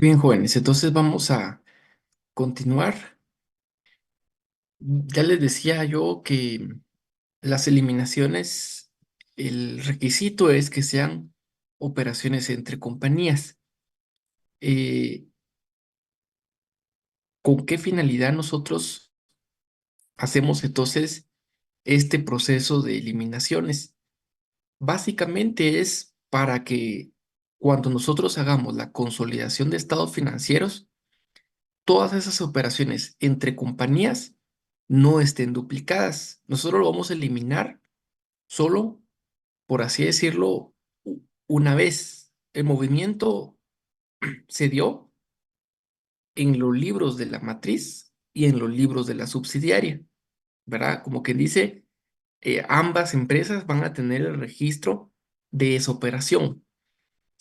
Bien, jóvenes, entonces vamos a continuar. Ya les decía yo que las eliminaciones, el requisito es que sean operaciones entre compañías. Eh, ¿Con qué finalidad nosotros hacemos entonces este proceso de eliminaciones? Básicamente es para que cuando nosotros hagamos la consolidación de estados financieros, todas esas operaciones entre compañías no estén duplicadas. Nosotros lo vamos a eliminar solo, por así decirlo, una vez. El movimiento se dio en los libros de la matriz y en los libros de la subsidiaria, ¿verdad? Como quien dice, ambas empresas van a tener el registro de esa operación.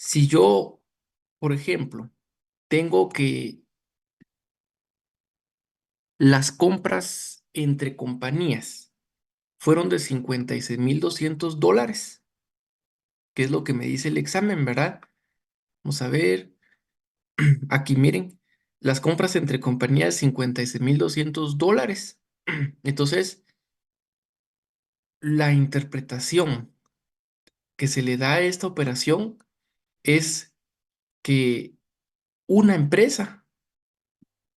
Si yo, por ejemplo, tengo que las compras entre compañías fueron de $56,200, que es lo que me dice el examen, ¿verdad? Vamos a ver, aquí miren, las compras entre compañías $56,200. Entonces, la interpretación que se le da a esta operación es que una empresa,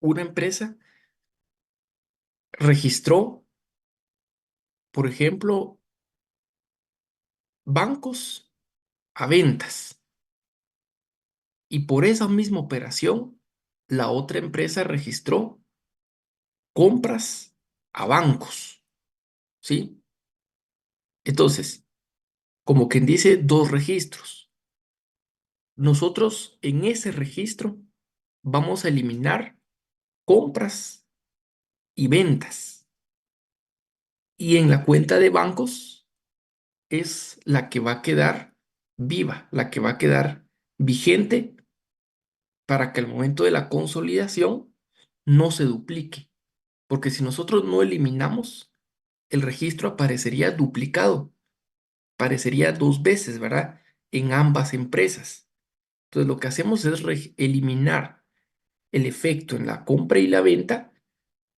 una empresa registró, por ejemplo, bancos a ventas y por esa misma operación, la otra empresa registró compras a bancos, ¿sí? Entonces, como quien dice, dos registros. Nosotros en ese registro vamos a eliminar compras y ventas. Y en la cuenta de bancos es la que va a quedar viva, la que va a quedar vigente para que al momento de la consolidación no se duplique. Porque si nosotros no eliminamos, el registro aparecería duplicado, aparecería dos veces, ¿verdad? En ambas empresas. Entonces lo que hacemos es eliminar el efecto en la compra y la venta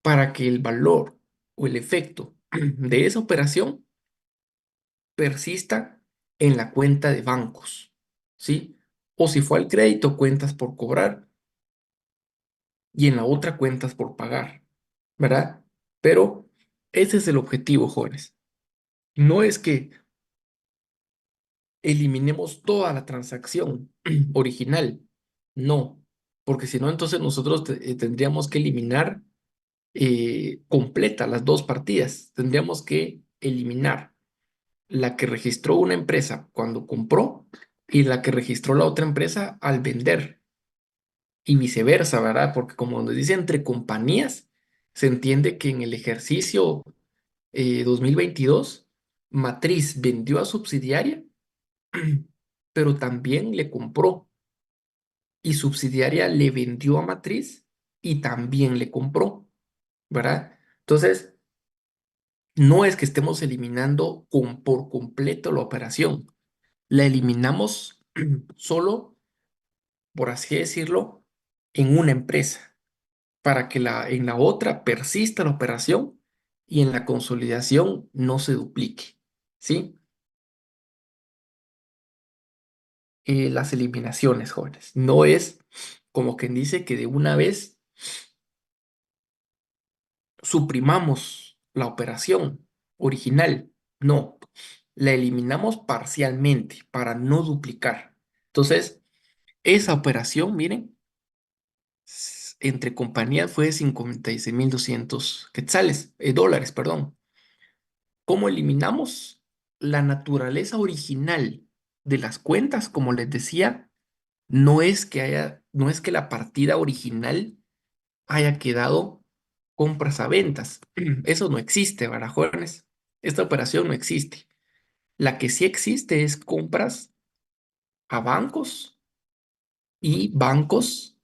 para que el valor o el efecto de esa operación persista en la cuenta de bancos, ¿sí? O si fue al crédito, cuentas por cobrar y en la otra cuentas por pagar, ¿verdad? Pero ese es el objetivo, jóvenes. No es que eliminemos toda la transacción original, no, porque si no, entonces nosotros tendríamos que eliminar completa las dos partidas. Tendríamos que eliminar la que registró una empresa cuando compró y la que registró la otra empresa al vender y viceversa, ¿verdad? Porque como nos dice entre compañías, se entiende que en el ejercicio 2022, Matriz vendió a subsidiaria, pero también le compró y subsidiaria le vendió a Matriz y también le compró, ¿verdad? Entonces, no es que estemos eliminando por completo la operación, la eliminamos solo, por así decirlo, en una empresa, para que en la otra persista la operación y en la consolidación no se duplique, ¿sí? Las eliminaciones, jóvenes. No es como quien dice que de una vez suprimamos la operación original. No, la eliminamos parcialmente para no duplicar. Entonces, esa operación, miren, entre compañías fue de 56,200 quetzales, dólares, perdón. ¿Cómo eliminamos la naturaleza original de las cuentas? Como les decía, no es que la partida original haya quedado compras a ventas. Eso no existe, ¿verdad, jóvenes? Esta operación no existe. La que sí existe es compras a bancos y bancos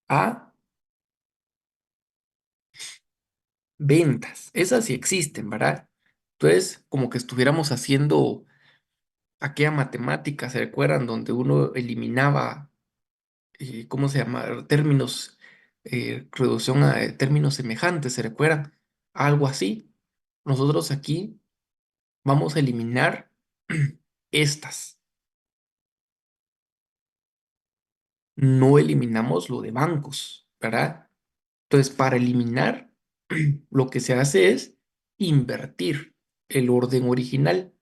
a ventas. Esas sí existen, ¿verdad? Entonces, como que estuviéramos haciendo aquella matemática, ¿se recuerdan? Donde uno eliminaba, ¿cómo se llama? Términos, reducción a términos semejantes, ¿se recuerdan? Algo así. Nosotros aquí vamos a eliminar estas. No eliminamos lo de bancos, ¿verdad? Entonces, para eliminar, lo que se hace es invertir el orden original,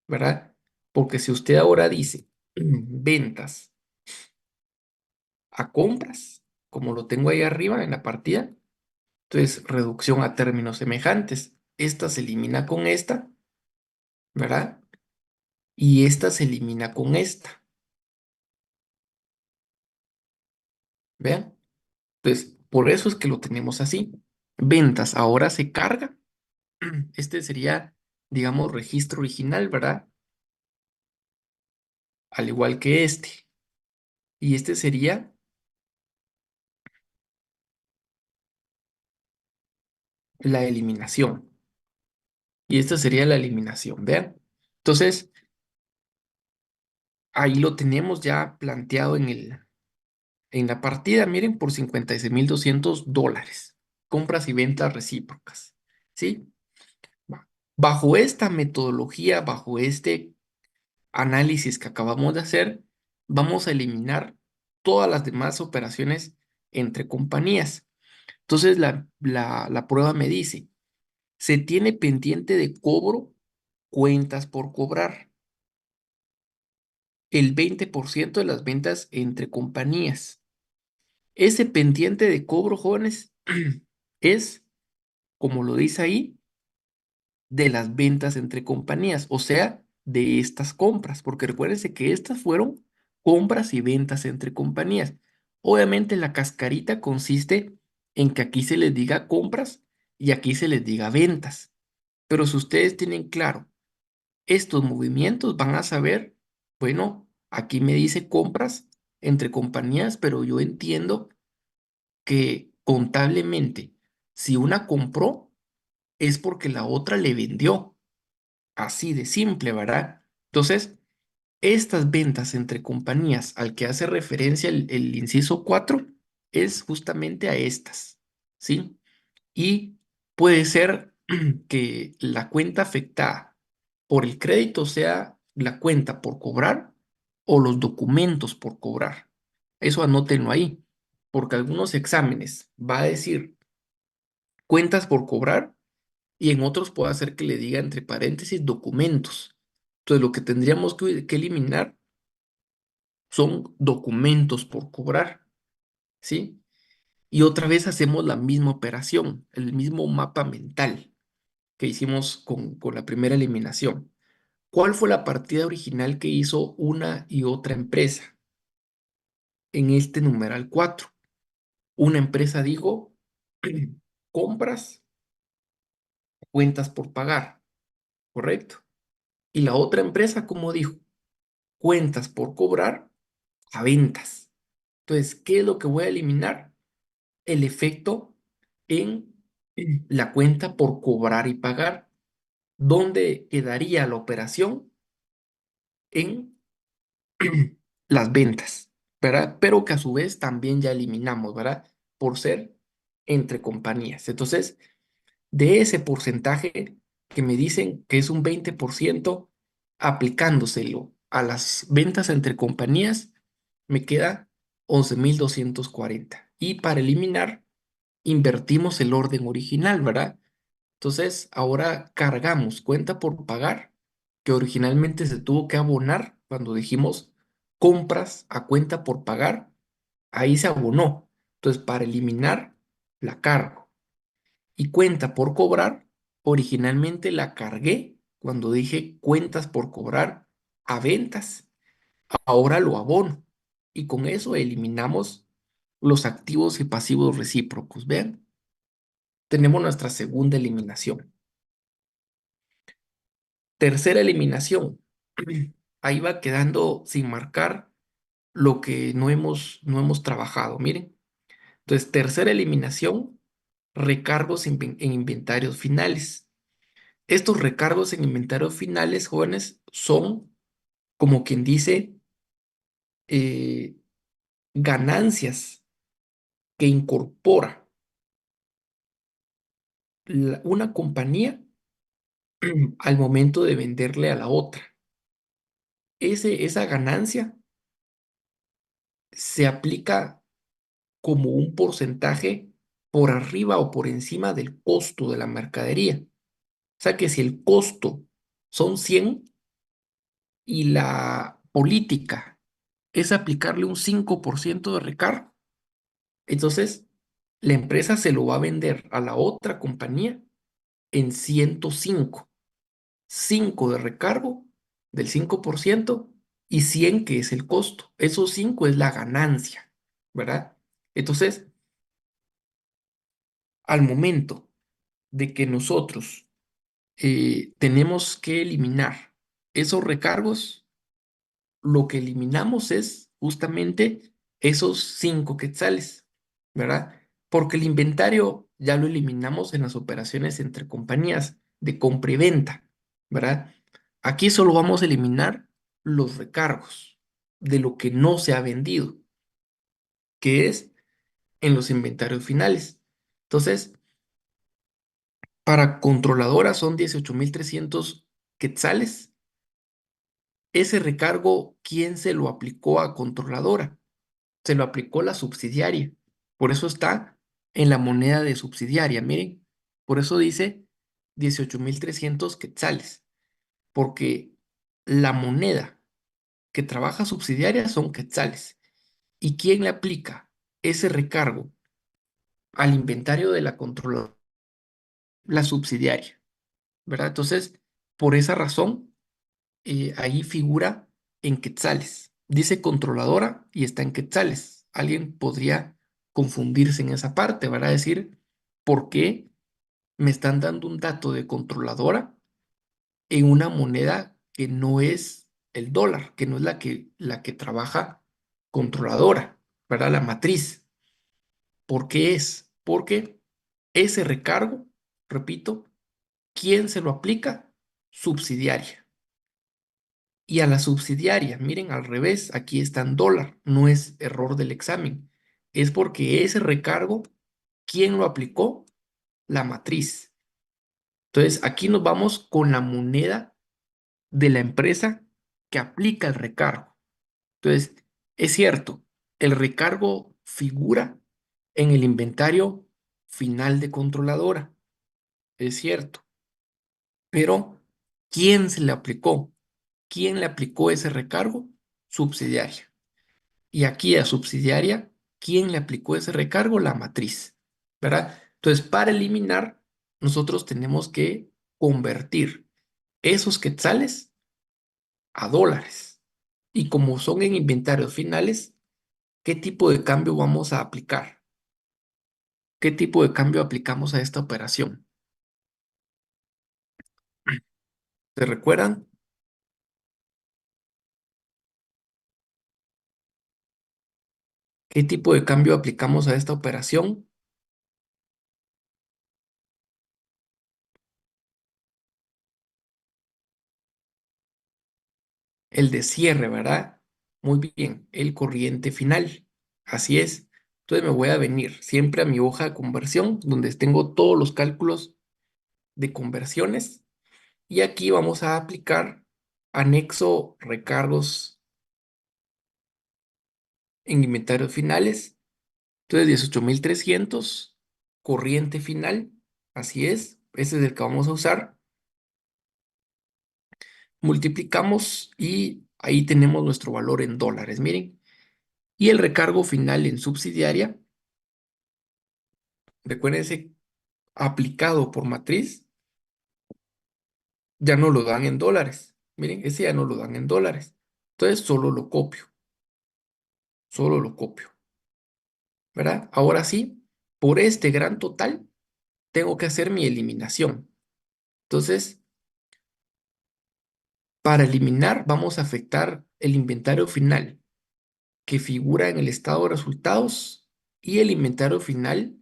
¿verdad? Porque si usted ahora dice ventas a compras, como lo tengo ahí arriba en la partida, entonces reducción a términos semejantes. Esta se elimina con esta, ¿verdad? Y esta se elimina con esta, ¿vean? Entonces, por eso es que lo tenemos así. Ventas ahora se carga. Este sería, digamos, registro original, ¿verdad? Al igual que este. Y este sería la eliminación. Y esta sería la eliminación, ¿vean? Entonces, ahí lo tenemos ya planteado en la partida, miren, por $56,200. Compras y ventas recíprocas, ¿sí? Bajo esta metodología, bajo este análisis que acabamos de hacer, vamos a eliminar todas las demás operaciones entre compañías. Entonces, la prueba me dice, se tiene pendiente de cobro cuentas por cobrar, el 20% de las ventas entre compañías. Ese pendiente de cobro, jóvenes, es, como lo dice ahí, de las ventas entre compañías, o sea, de estas compras, porque recuérdense que estas fueron compras y ventas entre compañías. Obviamente la cascarita consiste en que aquí se les diga compras y aquí se les diga ventas. Pero si ustedes tienen claro estos movimientos, van a saber, bueno, aquí me dice compras entre compañías, pero yo entiendo que contablemente, si una compró, es porque la otra le vendió. Así de simple, ¿verdad? Entonces, estas ventas entre compañías al que hace referencia el inciso 4 es justamente a estas, ¿sí? Y puede ser que la cuenta afectada por el crédito sea la cuenta por cobrar o los documentos por cobrar. Eso anótenlo ahí, porque algunos exámenes va a decir cuentas por cobrar y en otros puede hacer que le diga entre paréntesis documentos. Entonces, lo que tendríamos que eliminar son documentos por cobrar, ¿sí? Y otra vez hacemos la misma operación, el mismo mapa mental que hicimos con la primera eliminación. ¿Cuál fue la partida original que hizo una y otra empresa en este numeral 4? Una empresa dijo compras, cuentas por pagar, ¿correcto? Y la otra empresa, ¿cómo dijo? Cuentas por cobrar a ventas. Entonces, ¿qué es lo que voy a eliminar? El efecto en la cuenta por cobrar y pagar, donde quedaría la operación en las ventas, ¿verdad? Pero que a su vez también ya eliminamos, ¿verdad? Por ser entre compañías. Entonces, de ese porcentaje que me dicen que es un 20%, aplicándoselo a las ventas entre compañías, me queda 11,240. Y para eliminar, invertimos el orden original, ¿verdad? Entonces, ahora cargamos cuenta por pagar, que originalmente se tuvo que abonar cuando dijimos compras a cuenta por pagar, ahí se abonó. Entonces, para eliminar, la cargo. Y cuenta por cobrar, originalmente la cargué cuando dije cuentas por cobrar a ventas. Ahora lo abono. Y con eso eliminamos los activos y pasivos recíprocos. Vean, tenemos nuestra segunda eliminación. Tercera eliminación. Ahí va quedando sin marcar lo que no hemos trabajado. Miren. Entonces, tercera eliminación, recargos en inventarios finales. Estos recargos en inventarios finales, jóvenes, son como quien dice, eh, ganancias que incorpora una compañía al momento de venderle a la otra. Esa ganancia se aplica como un porcentaje por arriba o por encima del costo de la mercadería. O sea que si el costo son 100 y la política es aplicarle un 5% de recargo, entonces la empresa se lo va a vender a la otra compañía en 105. 5 de recargo del 5% y 100 que es el costo. Esos 5 es la ganancia, ¿verdad? Entonces, al momento de que nosotros tenemos que eliminar esos recargos, lo que eliminamos es justamente esos 5 quetzales, ¿verdad? Porque el inventario ya lo eliminamos en las operaciones entre compañías de compra y venta, ¿verdad? Aquí solo vamos a eliminar los recargos de lo que no se ha vendido, que es en los inventarios finales. Entonces, para controladora son 18.300 quetzales. Ese recargo, ¿quién se lo aplicó a controladora? Se lo aplicó la subsidiaria. Por eso está en la moneda de subsidiaria. Miren, por eso dice 18.300 quetzales, porque la moneda que trabaja subsidiaria son quetzales. ¿Y quién le aplica ese recargo al inventario de la controladora? La subsidiaria, ¿verdad? Entonces, por esa razón, ahí figura en quetzales. Dice controladora y está en quetzales. Alguien podría confundirse en esa parte, ¿verdad? Decir, ¿por qué me están dando un dato de controladora en una moneda que no es el dólar, que no es la que trabaja controladora, ¿verdad? La matriz. ¿Por qué es? Porque ese recargo, repito, ¿quién se lo aplica? Subsidiaria. Y a la subsidiaria, miren al revés, aquí está en dólar, no es error del examen. Es porque ese recargo, ¿quién lo aplicó? La matriz. Entonces, aquí nos vamos con la moneda de la empresa que aplica el recargo. Entonces, es cierto, el recargo figura en el inventario final de controladora, es cierto, pero ¿quién se le aplicó? ¿Quién le aplicó ese recargo? Subsidiaria. Y aquí a subsidiaria, ¿quién le aplicó ese recargo? La matriz, ¿verdad? Entonces, para eliminar, nosotros tenemos que convertir esos quetzales a dólares. Y como son en inventarios finales, ¿qué tipo de cambio vamos a aplicar? ¿Qué tipo de cambio aplicamos a esta operación? ¿Se recuerdan? ¿Qué tipo de cambio aplicamos a esta operación? El de cierre, ¿verdad? Muy bien, el corriente final. Así es. Entonces me voy a venir siempre a mi hoja de conversión, donde tengo todos los cálculos de conversiones. Y aquí vamos a aplicar anexo recargos en inventarios finales. Entonces 18.300 corriente final. Así es. Ese es el que vamos a usar. Multiplicamos y ahí tenemos nuestro valor en dólares. Miren. Y el recargo final en subsidiaria. Recuérdense, aplicado por matriz, ya no lo dan en dólares. Miren, ese ya no lo dan en dólares. Entonces solo lo copio, ¿verdad? Ahora sí, por este gran total, tengo que hacer mi eliminación. Entonces, para eliminar, vamos a afectar el inventario final que figura en el estado de resultados y el inventario final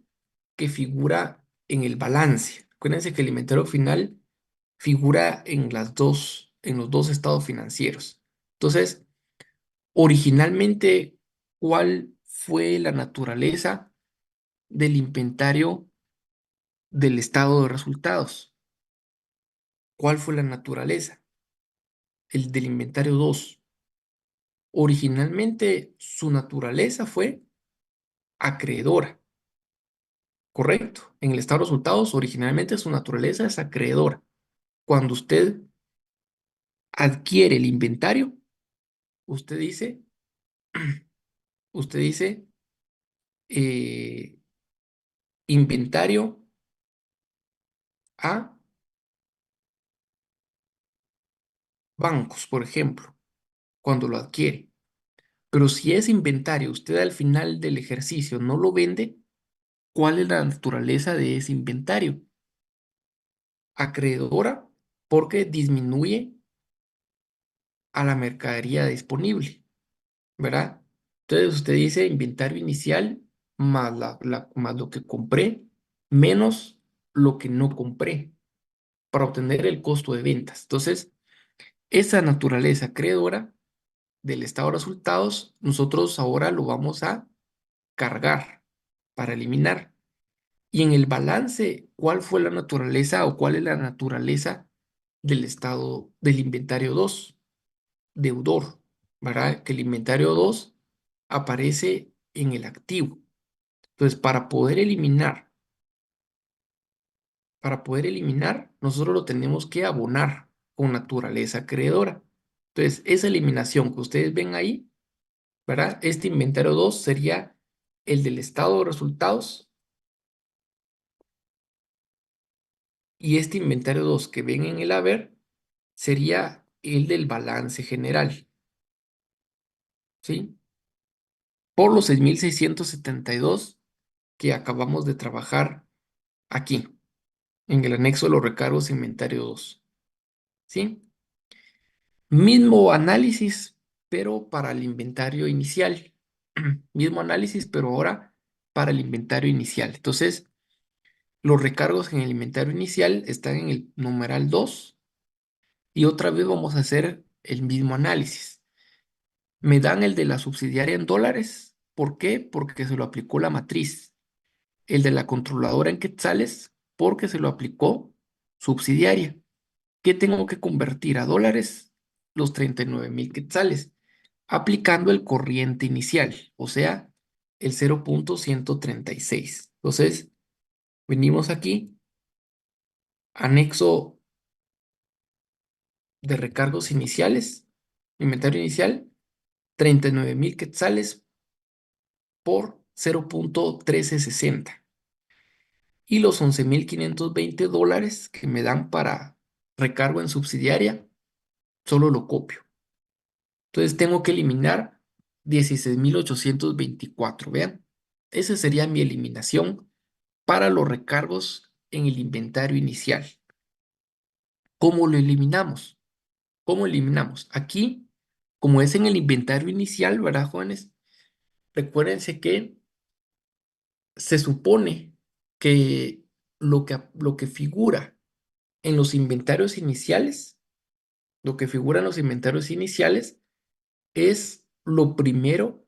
que figura en el balance. Acuérdense que el inventario final figura en los dos estados financieros. Entonces, originalmente, ¿cuál fue la naturaleza del inventario del estado de resultados? ¿Cuál fue la naturaleza? El del inventario 2. Originalmente, su naturaleza fue acreedora, ¿correcto? En el estado de resultados, originalmente su naturaleza es acreedora. Cuando usted adquiere el inventario, usted dice, usted dice, eh, inventario a bancos, por ejemplo, cuando lo adquiere. Pero si ese inventario usted al final del ejercicio no lo vende, ¿cuál es la naturaleza de ese inventario? Acreedora, porque disminuye a la mercadería disponible, ¿verdad? Entonces usted dice inventario inicial más, más lo que compré menos lo que no compré para obtener el costo de ventas. Entonces, esa naturaleza acreedora del estado de resultados, nosotros ahora lo vamos a cargar para eliminar. Y en el balance, ¿cuál fue la naturaleza o cuál es la naturaleza del estado del inventario 2? Deudor, ¿verdad? Que el inventario 2 aparece en el activo. Entonces, para poder eliminar, nosotros lo tenemos que abonar con naturaleza acreedora. Entonces, esa eliminación que ustedes ven ahí, ¿verdad? Este inventario 2 sería el del estado de resultados y este inventario 2 que ven en el haber sería el del balance general, ¿sí? Por los 6.672 que acabamos de trabajar aquí, en el anexo de los recargos inventario 2, ¿sí? Mismo análisis, pero para el inventario inicial. Mismo análisis, pero ahora para el inventario inicial. Entonces, los recargos en el inventario inicial están en el numeral 2 y otra vez vamos a hacer el mismo análisis. Me dan el de la subsidiaria en dólares. ¿Por qué? Porque se lo aplicó la matriz. El de la controladora en quetzales, porque se lo aplicó subsidiaria. ¿Qué tengo que convertir a dólares? Los 39.000 quetzales, aplicando el corriente inicial, o sea, el 0.136. Entonces, venimos aquí, anexo de recargos iniciales, inventario inicial, 39.000 quetzales por 0.1360. Y los 11.520 dólares que me dan para recargo en subsidiaria, solo lo copio. Entonces tengo que eliminar 16.824. Vean, esa sería mi eliminación para los recargos en el inventario inicial. ¿Cómo lo eliminamos? ¿Cómo eliminamos? Aquí, como es en el inventario inicial, ¿verdad, jóvenes? Recuérdense que se supone que lo que figura en los inventarios iniciales, lo que figura en los inventarios iniciales es lo primero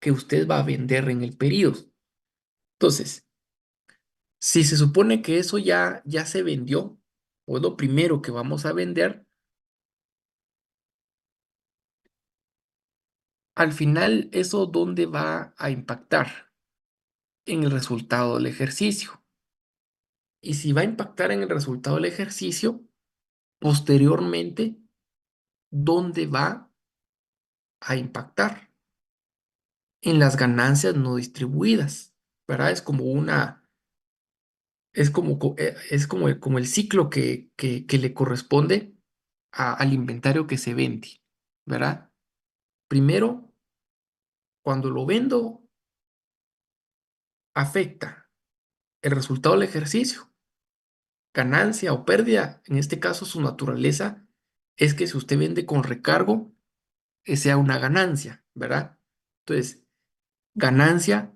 que usted va a vender en el periodo. Entonces, si se supone que eso ya se vendió, o es lo primero que vamos a vender, al final, ¿eso dónde va a impactar? En el resultado del ejercicio. Y si va a impactar en el resultado del ejercicio, posteriormente, ¿dónde va a impactar? En las ganancias no distribuidas, ¿verdad? Es como el ciclo que le corresponde al inventario que se vende, ¿verdad? Primero, cuando lo vendo, afecta el resultado del ejercicio, ganancia o pérdida. En este caso, su naturaleza es que si usted vende con recargo, sea una ganancia, ¿verdad? Entonces, ganancia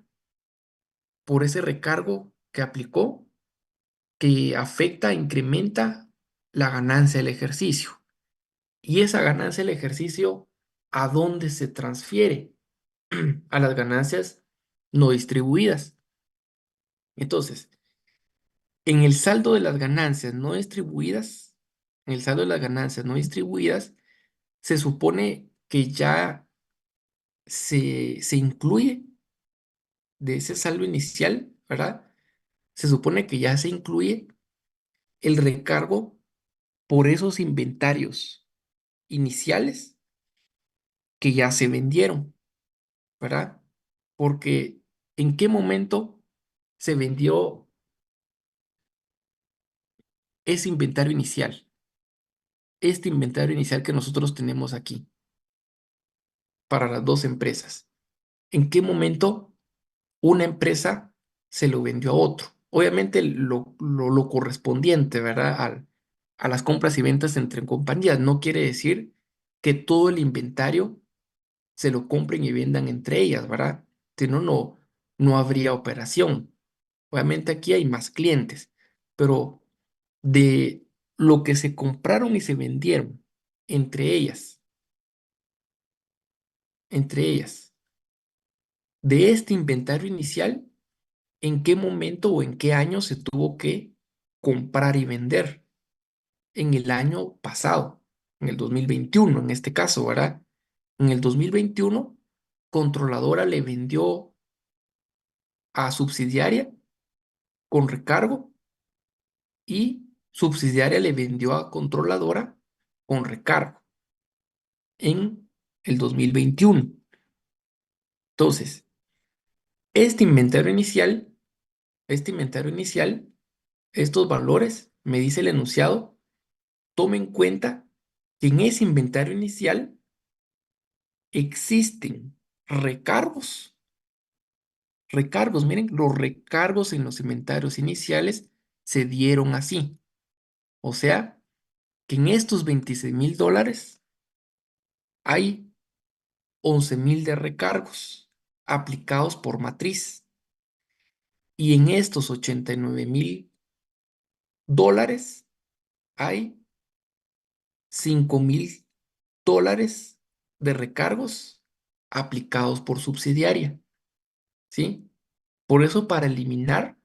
por ese recargo que aplicó, que afecta, incrementa la ganancia del ejercicio. Y esa ganancia del ejercicio, ¿a dónde se transfiere? A las ganancias no distribuidas. Entonces, en el saldo de las ganancias no distribuidas, en el saldo de las ganancias no distribuidas, se supone que ya se incluye de ese saldo inicial, ¿verdad? Se supone que ya se incluye el recargo por esos inventarios iniciales que ya se vendieron, ¿verdad? Porque ¿en qué momento se vendió ese inventario inicial? Este inventario inicial que nosotros tenemos aquí para las dos empresas. ¿En qué momento una empresa se lo vendió a otro? Obviamente lo correspondiente, ¿verdad? A las compras y ventas entre compañías. No quiere decir que todo el inventario se lo compren y vendan entre ellas, ¿verdad? Si no, no habría operación. Obviamente aquí hay más clientes, pero de lo que se compraron y se vendieron entre ellas, entre ellas, de este inventario inicial, ¿en qué momento o en qué año se tuvo que comprar y vender? En el año pasado, en el 2021, en este caso, ¿verdad? En el 2021, Controladora le vendió a subsidiaria con recargo y subsidiaria le vendió a controladora con recargo en el 2021. Entonces, este inventario inicial, este inventario inicial, estos valores, me dice el enunciado, tome en cuenta que en ese inventario inicial existen recargos. Recargos, miren, los recargos en los inventarios iniciales se dieron así. O sea, que en estos $26,000 hay 11,000 de recargos aplicados por matriz. Y en estos $89,000 hay $5,000 de recargos aplicados por subsidiaria, ¿sí? Por eso para eliminar,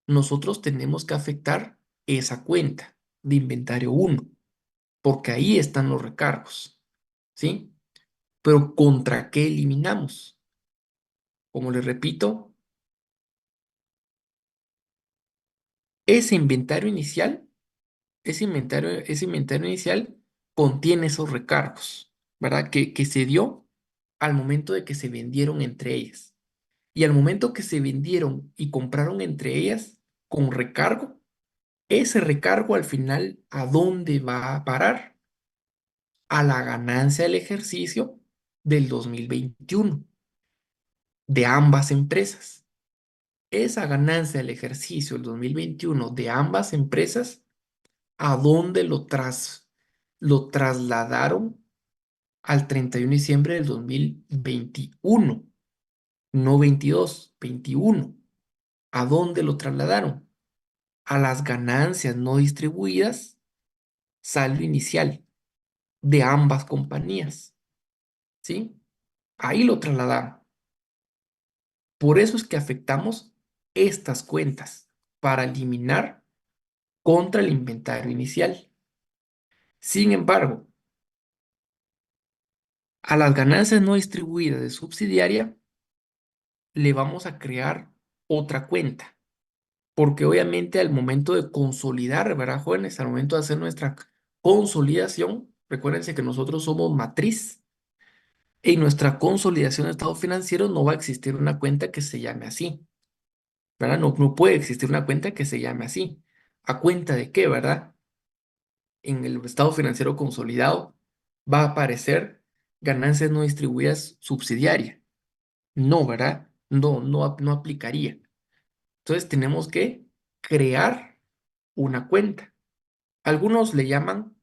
nosotros tenemos que afectar esa cuenta de inventario uno, porque ahí están los recargos, ¿sí? Pero ¿contra qué eliminamos? Como les repito, ese inventario inicial, ese inventario inicial contiene esos recargos, ¿verdad? Que se dio al momento de que se vendieron entre ellas. Y al momento que se vendieron y compraron entre ellas con recargo, ese recargo al final, ¿a dónde va a parar? A la ganancia del ejercicio del 2021 de ambas empresas. Esa ganancia del ejercicio del 2021 de ambas empresas, ¿a dónde lo trasladaron al 31 de diciembre del 2021? No 22, 21. ¿A dónde lo trasladaron? A las ganancias no distribuidas, saldo inicial de ambas compañías, ¿sí? Ahí lo trasladaron. Por eso es que afectamos estas cuentas para eliminar contra el inventario inicial. Sin embargo, a las ganancias no distribuidas de subsidiaria le vamos a crear otra cuenta, porque obviamente al momento de consolidar, ¿verdad, jóvenes? Al momento de hacer nuestra consolidación, recuérdense que nosotros somos matriz. En nuestra consolidación de estado financiero no va a existir una cuenta que se llame así, ¿verdad? No puede existir una cuenta que se llame así. ¿A cuenta de qué, verdad? En el estado financiero consolidado va a aparecer ganancias no distribuidas subsidiaria. No, ¿verdad? No aplicaría. Entonces tenemos que crear una cuenta. Algunos le llaman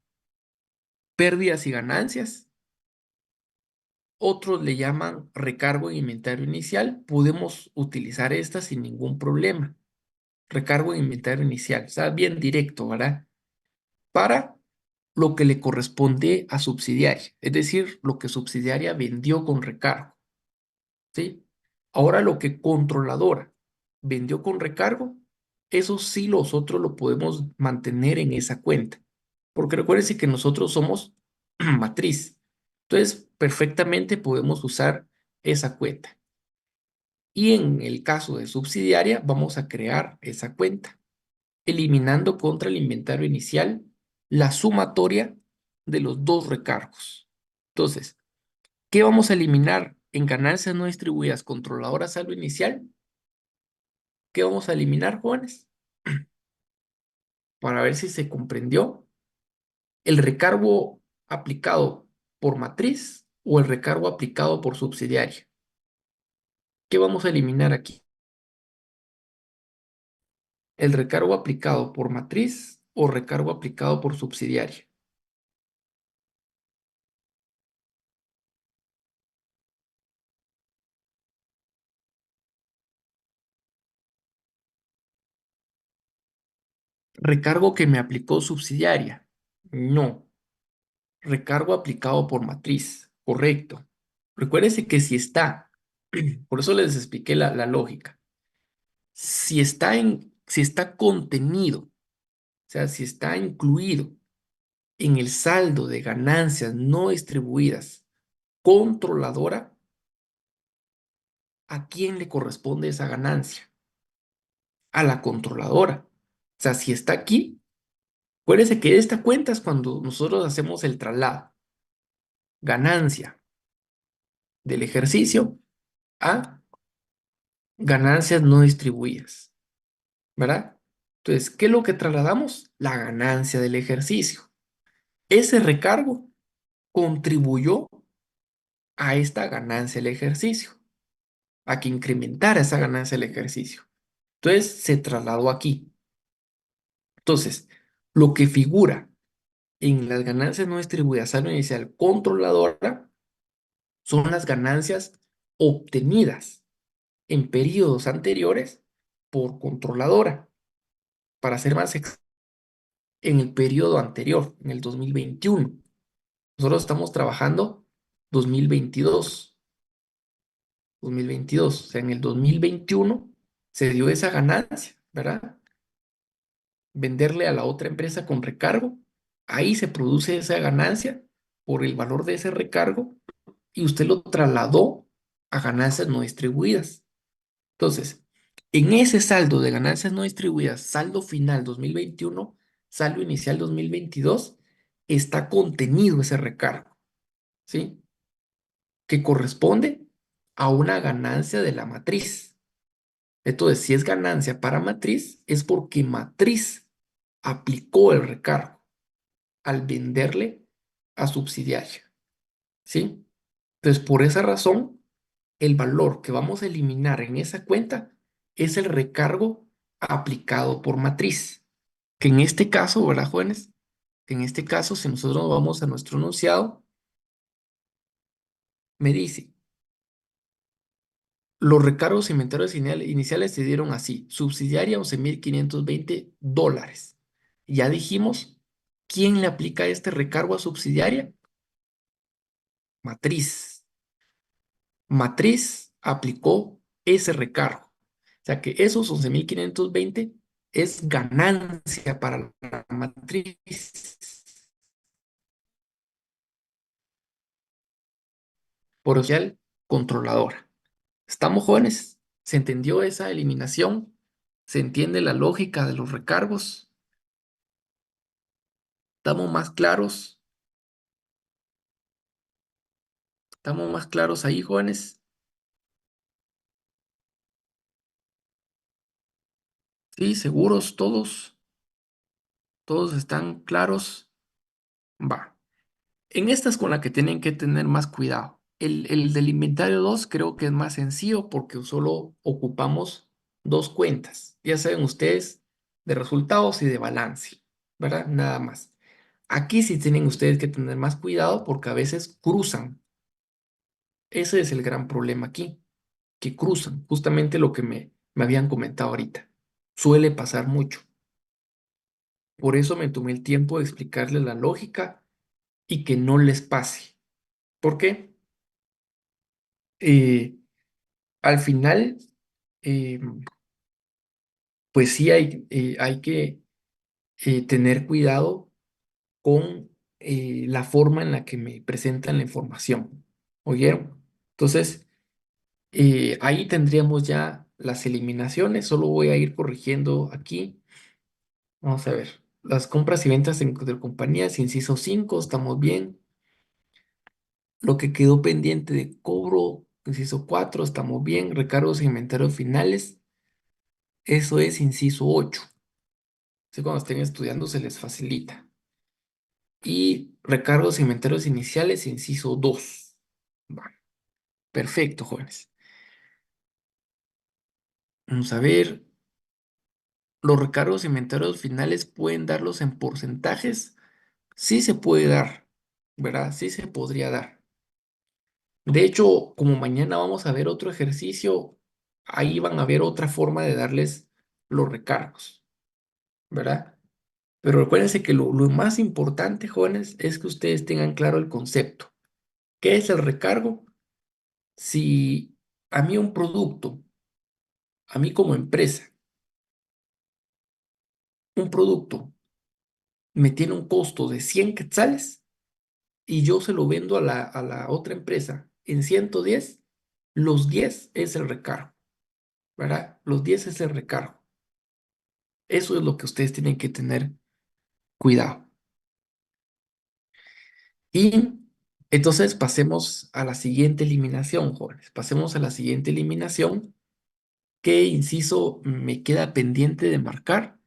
pérdidas y ganancias, otros le llaman recargo en inventario inicial. Podemos utilizar esta sin ningún problema. Recargo en inventario inicial, o sea, bien directo, ¿verdad? Para lo que le corresponde a subsidiaria, es decir, lo que subsidiaria vendió con recargo, ¿sí? Ahora lo que controladora vendió con recargo, eso sí nosotros lo podemos mantener en esa cuenta, porque recuérdense que nosotros somos matriz, entonces perfectamente podemos usar esa cuenta. Y en el caso de subsidiaria, vamos a crear esa cuenta, eliminando contra el inventario inicial la sumatoria de los dos recargos. Entonces, ¿qué vamos a eliminar en ganancias no distribuidas controladoras saldo inicial? ¿Qué vamos a eliminar, jóvenes? Para ver si se comprendió. ¿El recargo aplicado por matriz o el recargo aplicado por subsidiaria? ¿Qué vamos a eliminar aquí? ¿El recargo aplicado por matriz o recargo aplicado por subsidiaria? Recargo que me aplicó subsidiaria. No. Recargo aplicado por matriz. Correcto. Recuérdese que si está, por eso les expliqué la lógica. Si está contenido, o sea, si está incluido en el saldo de ganancias no distribuidas controladora, ¿a quién le corresponde esa ganancia? A la controladora. O sea, si está aquí, acuérdese que esta cuenta es cuando nosotros hacemos el traslado. Ganancia del ejercicio a ganancias no distribuidas, ¿verdad? Entonces, ¿qué es lo que trasladamos? La ganancia del ejercicio. Ese recargo contribuyó a esta ganancia del ejercicio, a que incrementara esa ganancia del ejercicio. Entonces, se trasladó aquí. Entonces, lo que figura en las ganancias no distribuidas saldo inicial controladora son las ganancias obtenidas en periodos anteriores por controladora. Para ser más exacto, en el periodo anterior, en el 2021. Nosotros estamos trabajando 2022, 2022. O sea, en el 2021 se dio esa ganancia, ¿verdad? Venderle a la otra empresa con recargo. Ahí se produce esa ganancia por el valor de ese recargo y usted lo trasladó a ganancias no distribuidas. Entonces, en ese saldo de ganancias no distribuidas, saldo final 2021, saldo inicial 2022, está contenido ese recargo, ¿sí? Que corresponde a una ganancia de la matriz. Entonces, si es ganancia para matriz, es porque matriz aplicó el recargo al venderle a subsidiaria, ¿sí? Entonces, por esa razón, el valor que vamos a eliminar en esa cuenta es el recargo aplicado por matriz. Que en este caso, ¿verdad, jóvenes? Que en este caso, si nosotros vamos a nuestro enunciado, me dice, los recargos inventarios iniciales se dieron así, subsidiaria $11,520. Ya dijimos, ¿quién le aplica este recargo a subsidiaria? Matriz. Matriz aplicó ese recargo. O sea que esos 11,520 es ganancia para la matriz social controladora. ¿Estamos jóvenes? ¿Se entendió esa eliminación? ¿Se entiende la lógica de los recargos? ¿Estamos más claros? ¿Estamos más claros ahí, jóvenes? Sí, seguros, todos están claros. Va. En esta es con la que tienen que tener más cuidado. El del inventario 2 creo que es más sencillo porque solo ocupamos dos cuentas. Ya saben ustedes de resultados y de balance, ¿verdad? Nada más. Aquí sí tienen ustedes que tener más cuidado porque a veces cruzan. Ese es el gran problema aquí, que cruzan, justamente lo que me habían comentado ahorita. Suele pasar mucho. Por eso me tomé el tiempo de explicarles la lógica y que no les pase. ¿Por qué? Eh, Al final, eh, pues sí hay que tener cuidado con la forma en la que me presentan la información. ¿Oyeron? Entonces, ahí tendríamos ya las eliminaciones. Solo voy a ir corrigiendo aquí. Vamos a ver. Las compras y ventas de compañías, inciso 5 estamos bien. Lo que quedó pendiente de cobro, inciso 4 estamos bien. Recargos e inventarios finales, eso es inciso 8. Así cuando estén estudiando se les facilita. Y recargos e inventarios iniciales, inciso 2. Vale, perfecto, jóvenes. Vamos a ver. Los recargos e inventarios finales pueden darlos en porcentajes. Sí se puede dar, ¿verdad? Sí se podría dar. De hecho, como mañana vamos a ver otro ejercicio, ahí van a ver otra forma de darles los recargos, ¿verdad? Pero recuérdense que lo más importante, jóvenes, es que ustedes tengan claro el concepto. ¿Qué es el recargo? Si a mí un producto, a mí como empresa, un producto me tiene un costo de 100 quetzales y yo se lo vendo a la otra empresa en 110, los 10 es el recargo, ¿verdad? Los 10 es el recargo. Eso es lo que ustedes tienen que tener cuidado. Y entonces pasemos a la siguiente eliminación, jóvenes. Pasemos a la siguiente eliminación que, inciso, me queda pendiente de marcar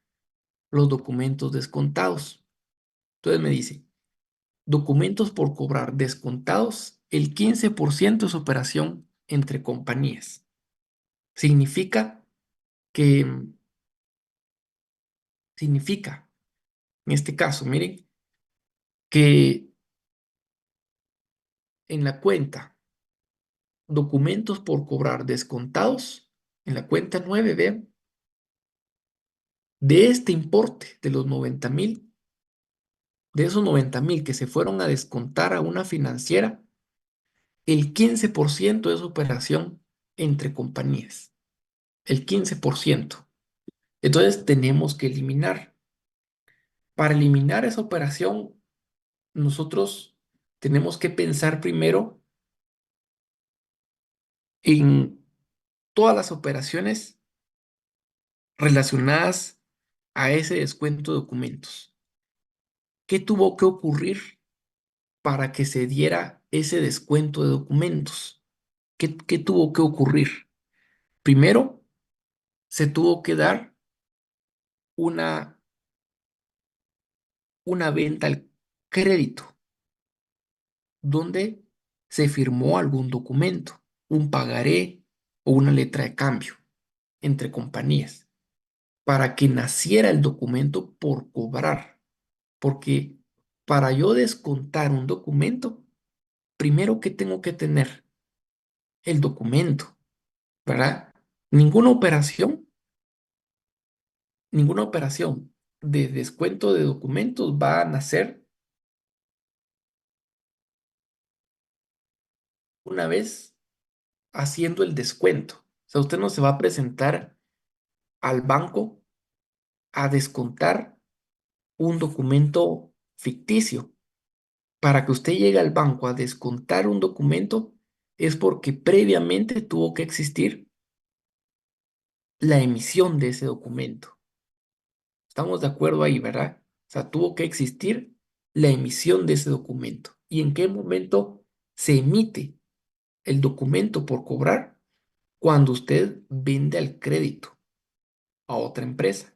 los documentos descontados. Entonces me dice, documentos por cobrar descontados, el 15% es operación entre compañías. Significa que, significa, en este caso, miren, que en la cuenta documentos por cobrar descontados, en la cuenta 9 vean, de este importe de los 90,000, de esos 90,000 que se fueron a descontar a una financiera, el 15% es operación entre compañías. El 15%. Entonces tenemos que eliminar. Para eliminar esa operación, nosotros tenemos que pensar primero en todas las operaciones relacionadas a ese descuento de documentos. ¿Qué tuvo que ocurrir para que se diera ese descuento de documentos? ¿Qué tuvo que ocurrir? Primero, se tuvo que dar una, una venta al crédito, donde se firmó algún documento, un pagaré o una letra de cambio entre compañías, para que naciera el documento por cobrar. Porque para yo descontar un documento, primero que tengo que tener el documento, ¿verdad? Ninguna operación, ninguna operación de descuento de documentos va a nacer una vez haciendo el descuento. O sea, usted no se va a presentar al banco a descontar un documento ficticio. Para que usted llegue al banco a descontar un documento es porque previamente tuvo que existir la emisión de ese documento. Estamos de acuerdo ahí, ¿verdad? O sea, tuvo que existir la emisión de ese documento. ¿Y en qué momento se emite el documento por cobrar? Cuando usted vende al crédito a otra empresa.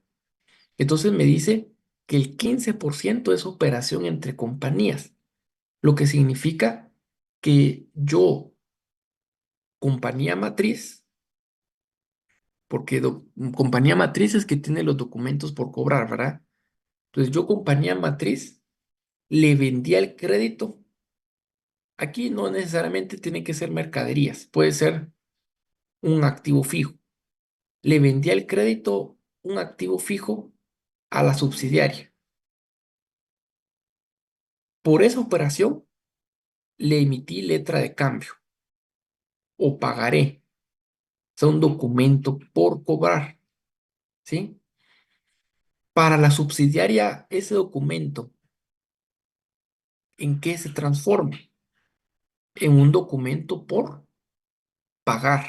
Entonces me dice que el 15% es operación entre compañías, lo que significa que yo, compañía matriz, porque compañía matriz es que tiene los documentos por cobrar, ¿verdad? Entonces yo, compañía matriz, le vendía el crédito. Aquí no necesariamente tiene que ser mercaderías, puede ser un activo fijo. Le vendía el crédito, un activo fijo, a la subsidiaria. Por esa operación le emití letra de cambio o pagaré, o sea, un documento por cobrar, ¿sí? Para la subsidiaria, ese documento, ¿en qué se transforma? En un documento por pagar.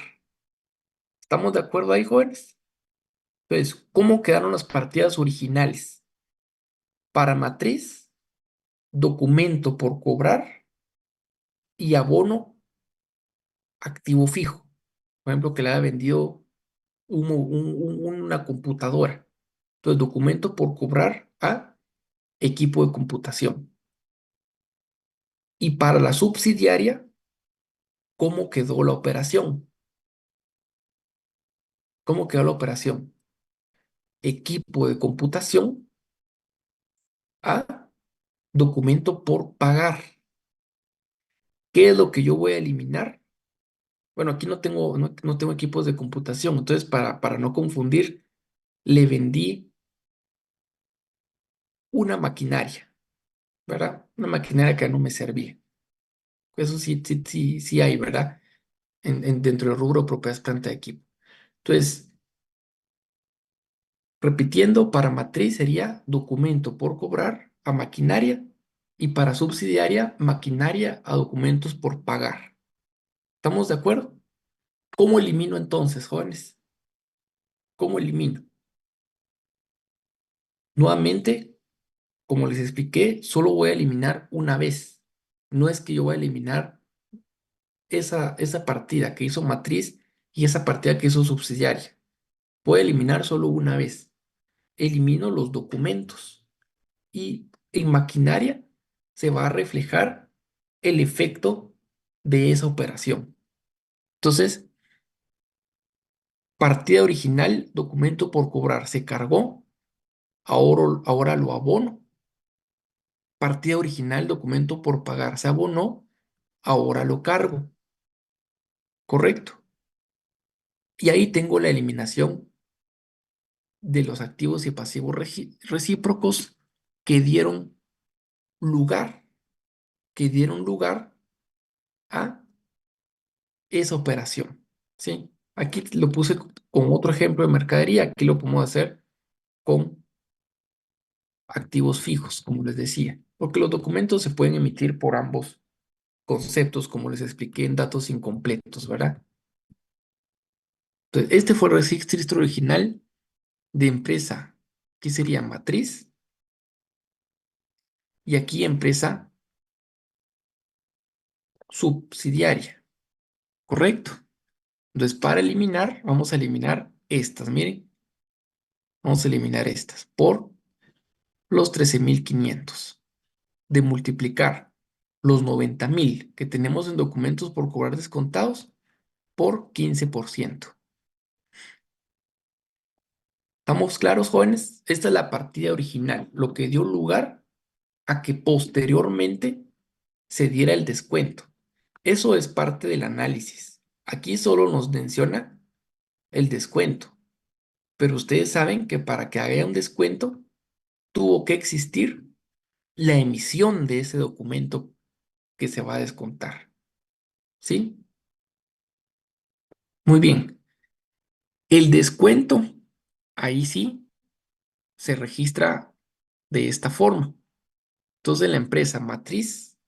¿Estamos de acuerdo ahí, jóvenes? Entonces, ¿cómo quedaron las partidas originales? Para matriz, documento por cobrar y abono activo fijo. Por ejemplo, que le haya vendido una computadora. Entonces, documento por cobrar a equipo de computación. Y para la subsidiaria, ¿cómo quedó la operación? ¿Cómo quedó la operación? Equipo de computación a documento por pagar. ¿Qué es lo que yo voy a eliminar? Bueno, aquí no tengo equipos de computación, entonces para no confundir, le vendí una maquinaria, ¿verdad? Una maquinaria que no me servía. Eso sí hay, ¿verdad? Dentro del rubro propiedad planta de equipo. Entonces, repitiendo, para matriz sería documento por cobrar a maquinaria y para subsidiaria, maquinaria a documentos por pagar. ¿Estamos de acuerdo? ¿Cómo elimino entonces, jóvenes? ¿Cómo elimino? Nuevamente, como les expliqué, solo voy a eliminar una vez. No es que yo voy a eliminar esa partida que hizo matriz y esa partida que hizo subsidiaria. Voy a eliminar solo una vez. Elimino los documentos y en maquinaria se va a reflejar el efecto de esa operación. Entonces, partida original, documento por cobrar, se cargó, ahora lo abono. Partida original, documento por pagar, se abonó, ahora lo cargo. Correcto. Y ahí tengo la eliminación de los activos y pasivos recíprocos que dieron lugar, que dieron lugar a esa operación. ¿Sí? Aquí lo puse con otro ejemplo de mercadería, aquí lo podemos hacer con activos fijos, como les decía, porque los documentos se pueden emitir por ambos conceptos, como les expliqué en datos incompletos, ¿verdad? Entonces, este fue el registro original de empresa, que sería matriz, y aquí empresa subsidiaria, ¿correcto? Entonces, para eliminar, vamos a eliminar estas, miren, vamos a eliminar estas por los 13.500, de multiplicar los 90.000 que tenemos en documentos por cobrar descontados por 15%. ¿Estamos claros, jóvenes? Esta es la partida original, lo que dio lugar a que posteriormente se diera el descuento. Eso es parte del análisis. Aquí solo nos menciona el descuento, pero ustedes saben que para que haya un descuento tuvo que existir la emisión de ese documento que se va a descontar. ¿Sí? Muy bien. El descuento, ahí sí, se registra de esta forma. Entonces la empresa matriz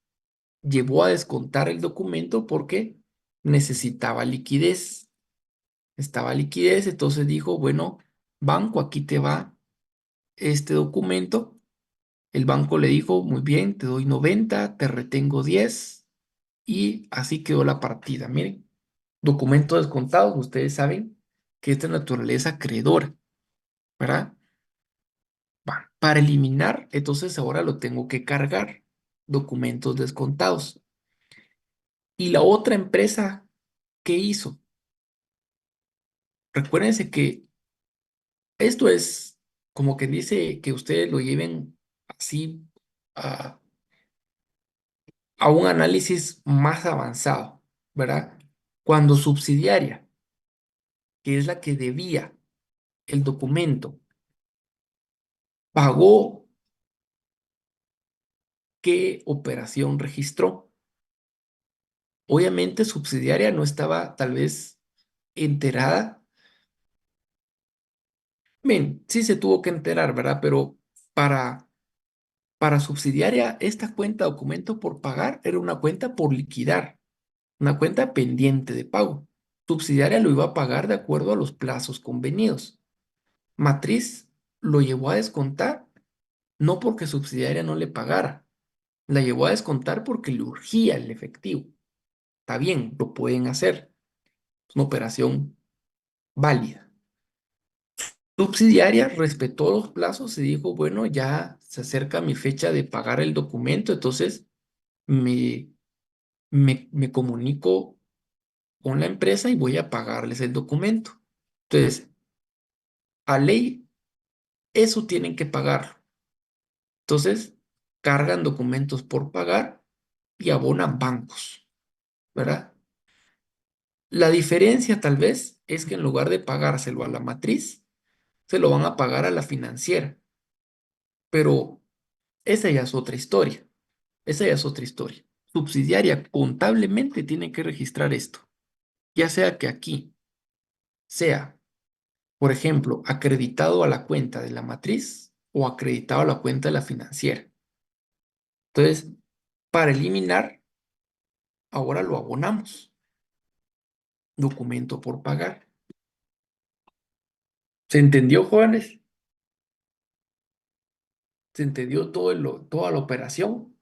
llevó a descontar el documento porque necesitaba liquidez. Estaba liquidez, entonces dijo, bueno, banco, aquí te va este documento. El banco le dijo, muy bien, te doy 90, te retengo 10 y así quedó la partida. Miren, documento descontado, ustedes saben que es de naturaleza acreedora, ¿verdad? Para eliminar, entonces ahora lo tengo que cargar, documentos descontados. Y la otra empresa, ¿qué hizo? Recuérdense que esto es como que dice que ustedes lo lleven así a, a un análisis más avanzado, ¿verdad? Cuando subsidiaria, que es la que debía el documento, pagó qué operación registró. Obviamente, subsidiaria no estaba tal vez enterada. Bien, sí se tuvo que enterar, ¿verdad? Pero para, para subsidiaria, esta cuenta documento por pagar era una cuenta por liquidar, una cuenta pendiente de pago. Subsidiaria lo iba a pagar de acuerdo a los plazos convenidos. Matriz lo llevó a descontar, no porque subsidiaria no le pagara, la llevó a descontar porque le urgía el efectivo. Está bien, lo pueden hacer, es una operación válida. Subsidiaria respetó los plazos y dijo, bueno, ya se acerca mi fecha de pagar el documento, entonces me, me comunico con la empresa y voy a pagarles el documento. Entonces, a ley, eso tienen que pagar. Entonces, cargan documentos por pagar y abonan bancos, ¿verdad? La diferencia tal vez es que en lugar de pagárselo a la matriz, se lo van a pagar a la financiera, pero esa ya es otra historia. Esa ya es otra historia. Subsidiaria contablemente tiene que registrar esto, ya sea que aquí sea, por ejemplo, acreditado a la cuenta de la matriz o acreditado a la cuenta de la financiera. Entonces, para eliminar, ahora lo abonamos. Documento por pagar. ¿Se entendió, jóvenes? ¿Se entendió toda la operación?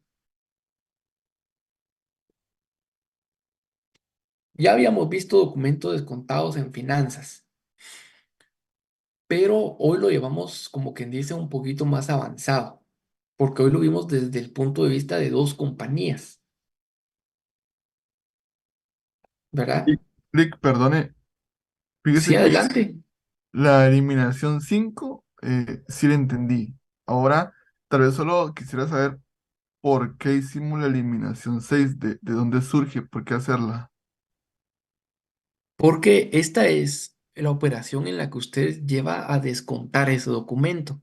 Ya habíamos visto documentos descontados en finanzas, pero hoy lo llevamos como quien dice un poquito más avanzado, porque hoy lo vimos desde el punto de vista de dos compañías, ¿verdad? Clic, perdone, Sí, fíjese que adelante. la eliminación 5 sí la entendí. Ahora, tal vez solo quisiera saber por qué hicimos la eliminación 6 de dónde surge, por qué hacerla. Porque esta es la operación en la que usted lleva a descontar ese documento.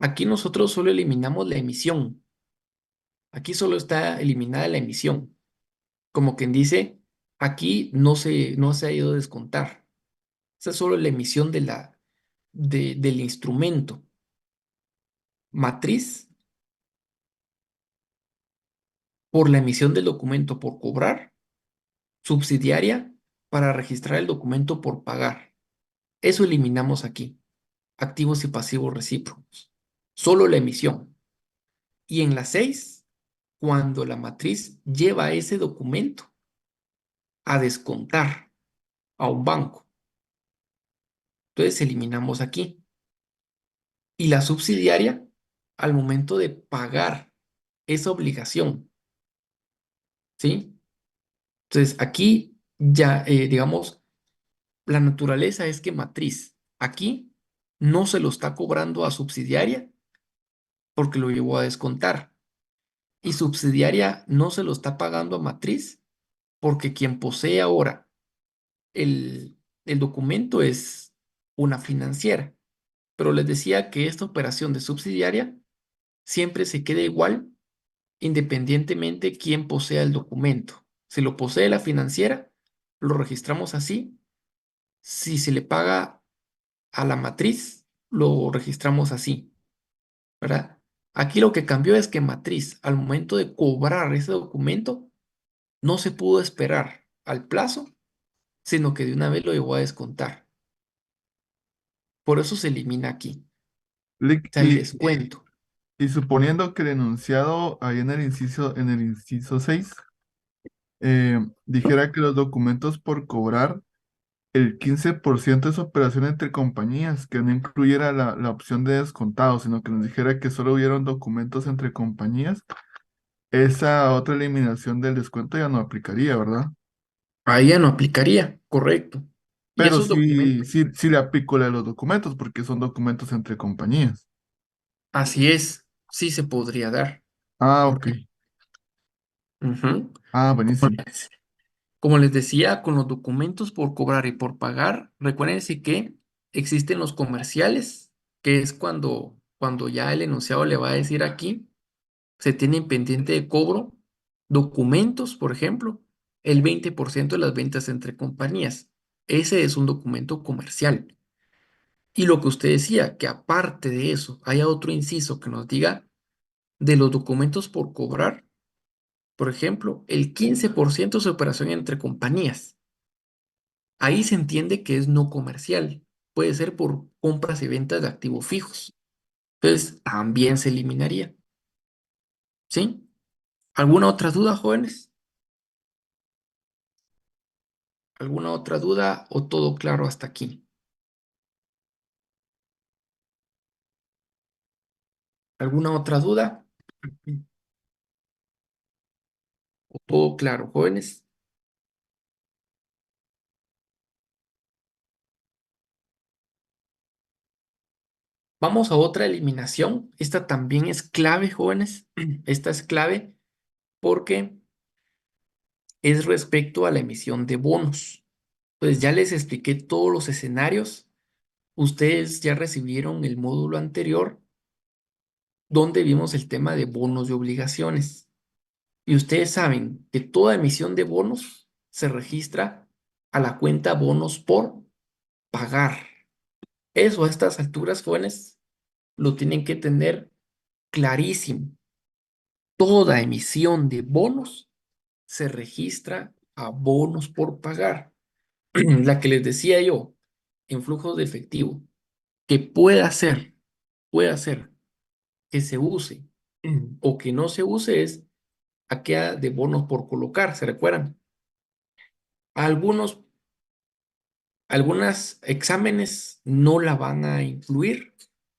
Aquí nosotros solo eliminamos la emisión. Aquí solo está eliminada la emisión. Como quien dice, aquí no se ha ido a descontar. Esa es solo la emisión del instrumento. Matriz por la emisión del documento por cobrar. Subsidiaria para registrar el documento por pagar. Eso eliminamos aquí. Activos y pasivos recíprocos. Solo la emisión. Y en la 6, cuando la matriz lleva ese documento a descontar a un banco. Entonces eliminamos aquí. Y la subsidiaria al momento de pagar esa obligación, ¿sí? Entonces aquí ya, digamos, la naturaleza es que matriz aquí no se lo está cobrando a subsidiaria porque lo llevó a descontar. Y subsidiaria no se lo está pagando a matriz porque quien posee ahora el, el documento es una financiera. Pero les decía que esta operación de subsidiaria siempre se queda igual independientemente quién posea el documento. Si lo posee la financiera, lo registramos así. Si se le paga a la matriz, lo registramos así, ¿verdad? Aquí lo que cambió es que matriz, al momento de cobrar ese documento, no se pudo esperar al plazo, sino que de una vez lo llevó a descontar. Por eso se elimina aquí. Clic, O sea, el descuento. y suponiendo que el enunciado ahí en el inciso 6 dijera que los documentos por cobrar el 15% es operación entre compañías, que no incluyera la opción de descontado, sino que nos dijera que solo hubieron documentos entre compañías, esa otra eliminación del descuento ya no aplicaría, ¿verdad? Ahí ya no aplicaría, correcto. Y Pero esos sí, documentos, sí, sí le aplico la de los documentos, porque son documentos entre compañías. así es, sí se podría dar. Ah, ok. Ujú, ujú. Ah, buenísimo. Como les decía, con los documentos por cobrar y por pagar, recuérdense que existen los comerciales, que es cuando ya el enunciado le va a decir aquí, se tienen pendiente de cobro documentos, por ejemplo, el 20% de las ventas entre compañías. Ese es un documento comercial. Y lo que usted decía, que aparte de eso, haya otro inciso que nos diga de los documentos por cobrar, por ejemplo, el 15% es operación entre compañías. Ahí se entiende que es no comercial. Puede ser por compras y ventas de activos fijos. Entonces, también se eliminaría. ¿Sí? ¿Alguna otra duda, jóvenes? ¿Alguna otra duda o todo claro hasta aquí? ¿Alguna otra duda? ¿O todo claro, jóvenes? Vamos a otra eliminación. Esta también es clave, jóvenes. Esta es clave porque es respecto a la emisión de bonos. Pues ya les expliqué todos los escenarios. Ustedes ya recibieron el módulo anterior donde vimos el tema de bonos y obligaciones. Y ustedes saben que toda emisión de bonos se registra a la cuenta bonos por pagar. Eso a estas alturas, jóvenes, lo tienen que tener clarísimo. Toda emisión de bonos se registra a bonos por pagar. La que les decía yo, en flujos de efectivo, que puede hacer que se use o que no se use es aquella de bonos por colocar, ¿se recuerdan? Algunos, algunas exámenes no la van a incluir,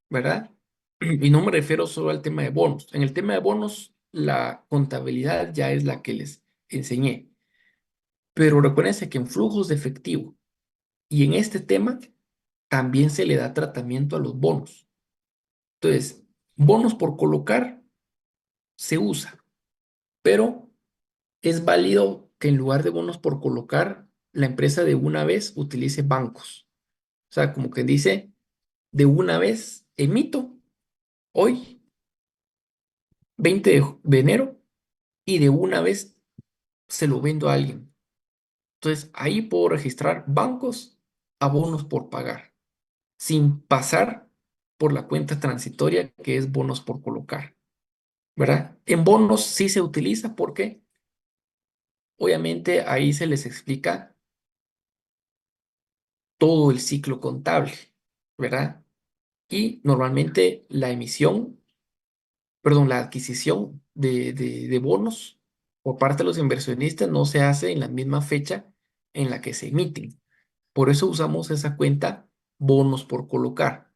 ¿verdad? Y no me refiero solo al tema de bonos. En el tema de bonos, la contabilidad ya es la que les enseñé. Pero recuérdense que en flujos de efectivo y en este tema también se le da tratamiento a los bonos. Entonces, bonos por colocar se usa, pero es válido que en lugar de bonos por colocar, la empresa de una vez utilice bancos. O sea, como que dice, de una vez emito hoy, 20 de enero, y de una vez se lo vendo a alguien. Entonces, ahí puedo registrar bancos a bonos por pagar, sin pasar por la cuenta transitoria que es bonos por colocar, ¿verdad? En bonos sí se utiliza porque obviamente ahí se les explica todo el ciclo contable, ¿verdad? Y normalmente la emisión, perdón, la adquisición de bonos por parte de los inversionistas no se hace en la misma fecha en la que se emiten. Por eso usamos esa cuenta bonos por colocar.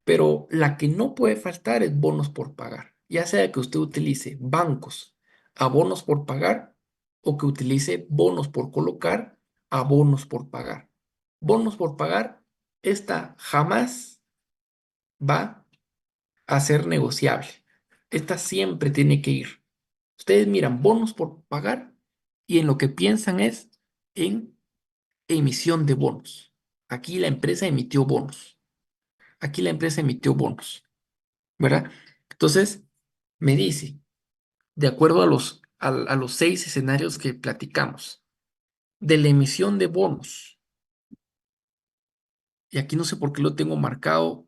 Pero la que no puede faltar es bonos por pagar, ya sea que usted utilice bancos a bonos por pagar o que utilice bonos por colocar a bonos por pagar. Bonos por pagar, esta jamás va a ser negociable. Esta siempre tiene que ir. Ustedes miran bonos por pagar y en lo que piensan es en emisión de bonos. Aquí la empresa emitió bonos. Aquí la empresa emitió bonos. ¿Verdad? Entonces, me dice, de acuerdo a los 6 escenarios que platicamos, de la emisión de bonos, y aquí no sé por qué lo tengo marcado,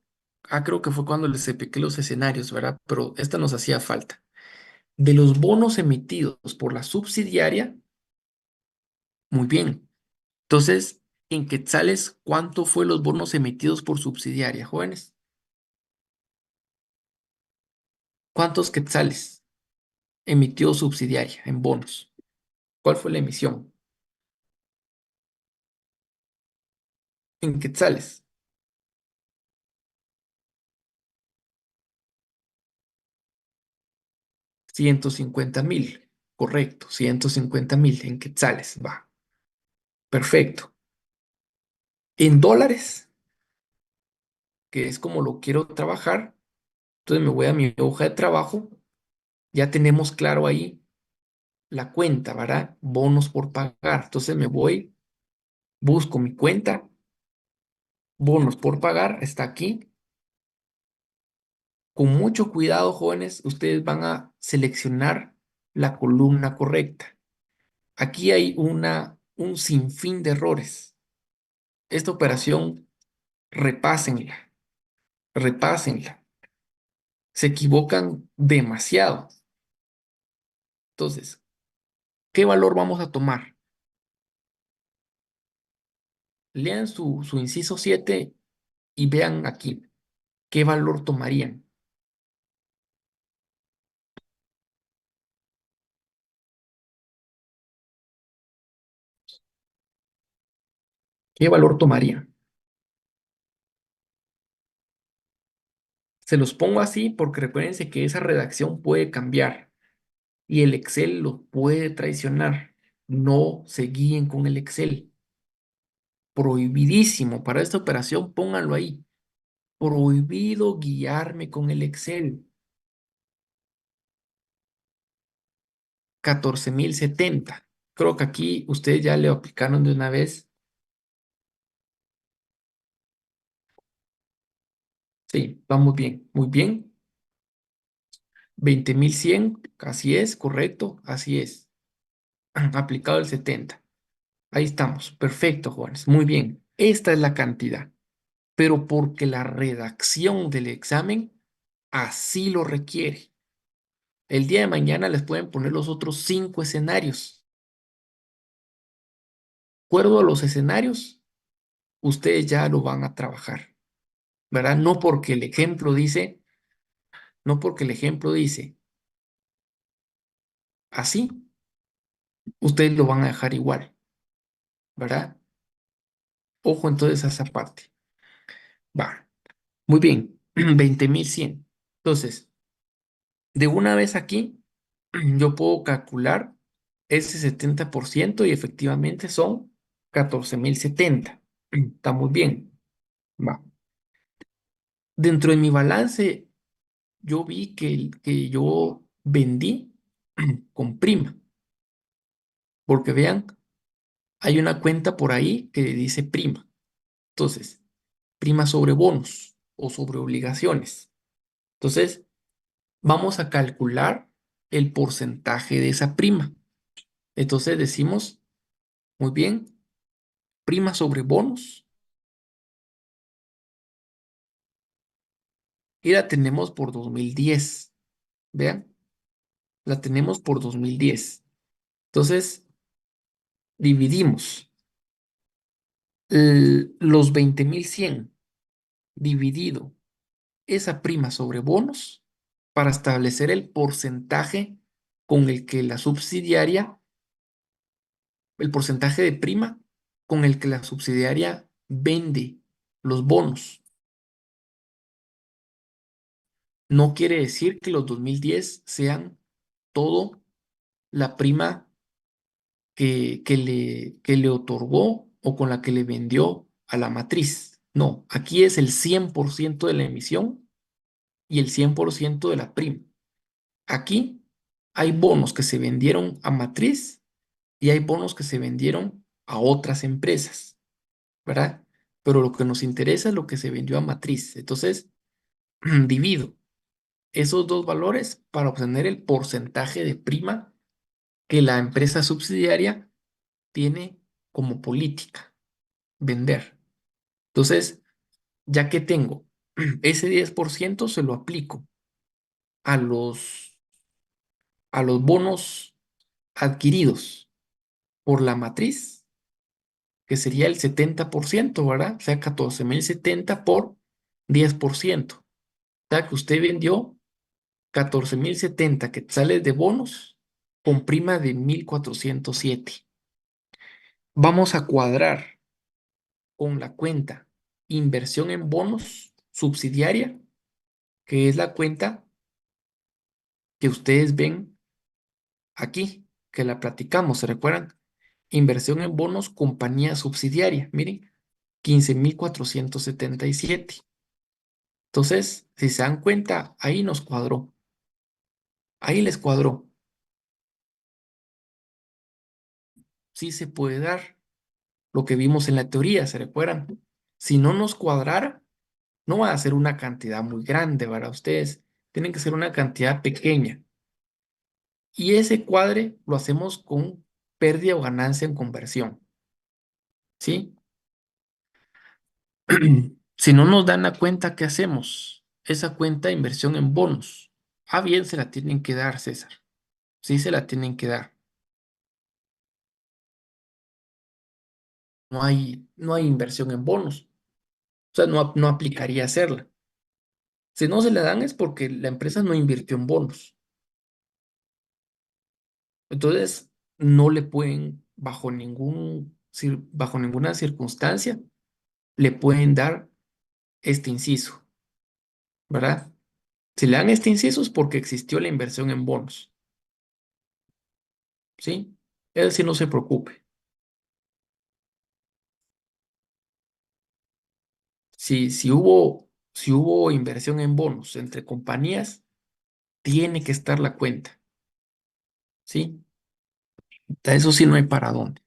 creo que fue cuando les expliqué los escenarios, ¿verdad? Pero esta nos hacía falta. De los bonos emitidos por la subsidiaria, muy bien. Entonces, en quetzales, ¿cuánto fue los bonos emitidos por subsidiaria, jóvenes? ¿Cuántos quetzales emitió subsidiaria en bonos? ¿Cuál fue la emisión? En quetzales. 150.000, correcto, 150.000 en quetzales, va, perfecto. En dólares, que es como lo quiero trabajar, entonces me voy a mi hoja de trabajo, ya tenemos claro ahí la cuenta, ¿verdad? Bonos por pagar, entonces me voy, busco mi cuenta, bonos por pagar, está aquí, Con mucho cuidado, jóvenes, ustedes van a seleccionar la columna correcta. Aquí hay un sinfín de errores. Esta operación, repásenla, repásenla. Se equivocan demasiado. Entonces, ¿qué valor vamos a tomar? Lean su inciso 7 y vean aquí, ¿qué valor tomarían? ¿Qué valor tomarían? Se los pongo así porque recuérdense que esa redacción puede cambiar y el Excel lo puede traicionar. No se guíen con el Excel. Prohibidísimo. Para esta operación, pónganlo ahí. Prohibido guiarme con el Excel. 14.070. Creo que aquí ustedes ya le aplicaron de una vez. Sí, vamos bien. Muy bien. 20.100. Así es, correcto. Así es. Aplicado el 70. Ahí estamos. Perfecto, jóvenes. Muy bien. Esta es la cantidad. Pero porque la redacción del examen así lo requiere. El día de mañana les pueden poner los otros 5 escenarios. De acuerdo a los escenarios, ustedes ya lo van a trabajar, ¿verdad? No porque el ejemplo dice así, ustedes lo van a dejar igual, ¿verdad? Ojo entonces a esa parte. Va, muy bien, 20.100. Entonces, de una vez aquí, yo puedo calcular ese 70% y efectivamente son 14.070. Está muy bien. Va. Dentro de mi balance, yo vi que yo vendí con prima, porque vean, hay una cuenta por ahí que dice prima. Entonces, prima sobre bonos o sobre obligaciones. Entonces, vamos a calcular el porcentaje de esa prima. Entonces decimos, muy bien, prima sobre bonos y la tenemos por 2010. Vean, la tenemos por 2010. Entonces, dividimos los 20.100 dividido esa prima sobre bonos para establecer el porcentaje con el que la subsidiaria, el porcentaje de prima con el que la subsidiaria vende los bonos. No quiere decir que los 2010 sean todo la prima que le otorgó o con la que le vendió a la matriz. No, aquí es el 100% de la emisión y el 100% de la prima. Aquí hay bonos que se vendieron a matriz y hay bonos que se vendieron a otras empresas, ¿verdad? Pero lo que nos interesa es lo que se vendió a matriz. Entonces, divido esos dos valores para obtener el porcentaje de prima que la empresa subsidiaria tiene como política, vender. Entonces, ya que tengo ese 10%, se lo aplico a los bonos adquiridos por la matriz, que sería el 70%, ¿verdad? O sea, 14.070 por 10%. O sea, que usted vendió 14.070 quetzales de bonos con prima de 1.407. Vamos a cuadrar con la cuenta inversión en bonos subsidiaria, que es la cuenta que ustedes ven aquí, que la platicamos, ¿se recuerdan? Inversión en bonos compañía subsidiaria, miren, 15.477. Entonces, si se dan cuenta, ahí nos cuadró, ahí les cuadró. Sí se puede dar lo que vimos en la teoría, ¿se recuerdan? Si no nos cuadrara, no va a ser una cantidad muy grande para ustedes. tiene que ser una cantidad pequeña. Y ese cuadre lo hacemos con pérdida o ganancia en conversión, ¿sí? Si no nos dan la cuenta, ¿qué hacemos? Esa cuenta de inversión en bonos. Ah, bien, se la tienen que dar, César. Sí, se la tienen que dar. No hay inversión en bonos. O sea, no aplicaría hacerla. Si no se la dan es porque la empresa no invirtió en bonos. Entonces, no le pueden, bajo ninguna circunstancia, le pueden dar este inciso, ¿verdad? Si le dan este inciso es porque existió la inversión en bonos, ¿sí? Es decir, no se preocupe. Si hubo inversión en bonos entre compañías, tiene que estar la cuenta, ¿sí? Eso sí no hay para dónde.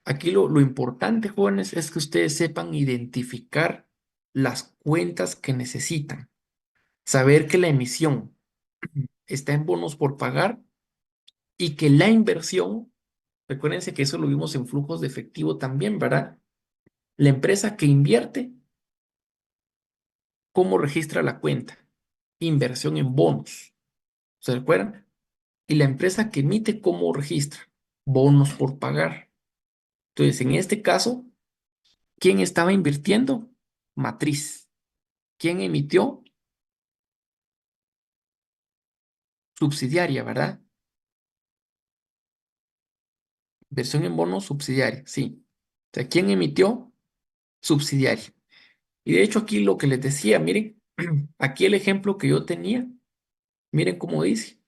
Aquí lo importante, jóvenes, es que ustedes sepan identificar las cuentas que necesitan, saber que la emisión está en bonos por pagar y que la inversión, recuérdense que eso lo vimos en flujos de efectivo también, ¿verdad? La empresa que invierte, ¿cómo registra la cuenta? Inversión en bonos, ¿se recuerdan? Y la empresa que emite, ¿cómo registra? Bonos por pagar. Entonces, en este caso, ¿quién estaba invirtiendo? Matriz. ¿Quién emitió? Subsidiaria, ¿verdad? Versión en bonos subsidiaria, sí. O sea, ¿quién emitió? Subsidiaria. Y de hecho aquí lo que les decía, miren, aquí el ejemplo que yo tenía, miren cómo dice,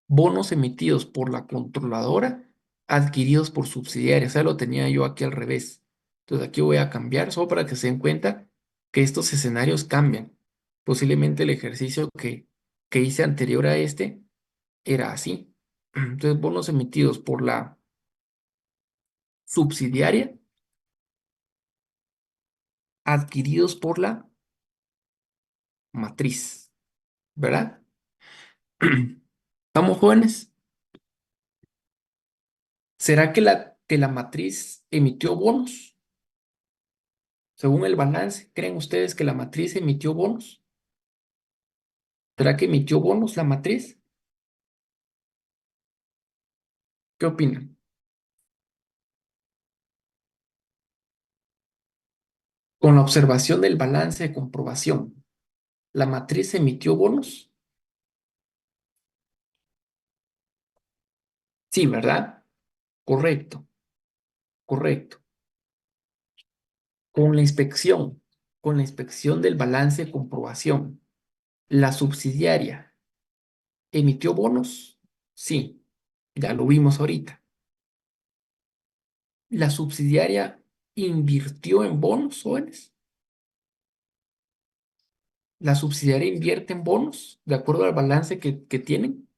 bonos emitidos por la controladora, adquiridos por subsidiaria. O sea, lo tenía yo aquí al revés. Entonces aquí voy a cambiar, solo para que se den cuenta que estos escenarios cambian. Posiblemente el ejercicio que hice anterior a este era así. Entonces, bonos emitidos por la subsidiaria, adquiridos por la matriz, ¿verdad? ¿Estamos jóvenes? ¿Será que la matriz emitió bonos? Según el balance, ¿creen ustedes que la matriz emitió bonos? ¿Será que emitió bonos la matriz? ¿Qué opinan? Con la observación del balance de comprobación, ¿la matriz emitió bonos? Sí, ¿verdad? Correcto, correcto. Con con la inspección del balance de comprobación, ¿la subsidiaria emitió bonos? Sí, ya lo vimos ahorita. ¿La subsidiaria invirtió en bonos, jóvenes? ¿La subsidiaria invierte en bonos de acuerdo al balance que tienen?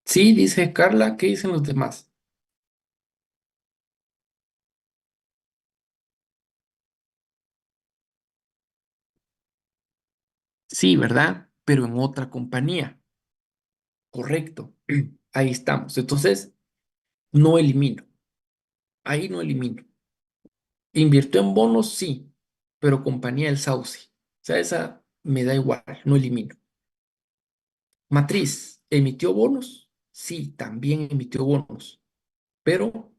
Sí, dice Carla, ¿qué dicen los demás? Sí, ¿verdad? Pero en otra compañía. Correcto. Ahí estamos. Entonces, no elimino. Ahí no elimino. ¿Invirtió en bonos? Sí, pero compañía del Sauce. O sea, esa me da igual, no elimino. Matriz, ¿emitió bonos? Sí, también emitió bonos, pero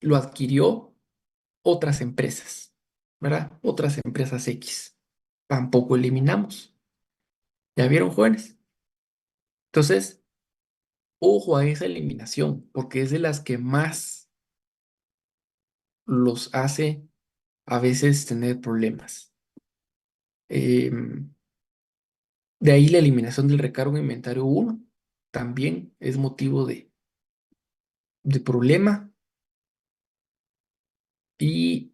lo adquirió otras empresas, ¿verdad? Otras empresas X. Tampoco eliminamos. ¿Ya vieron, jóvenes? Entonces, ojo a esa eliminación, porque es de las que más los hace a veces tener problemas. De ahí la eliminación del recargo en inventario uno también es motivo de problema. Y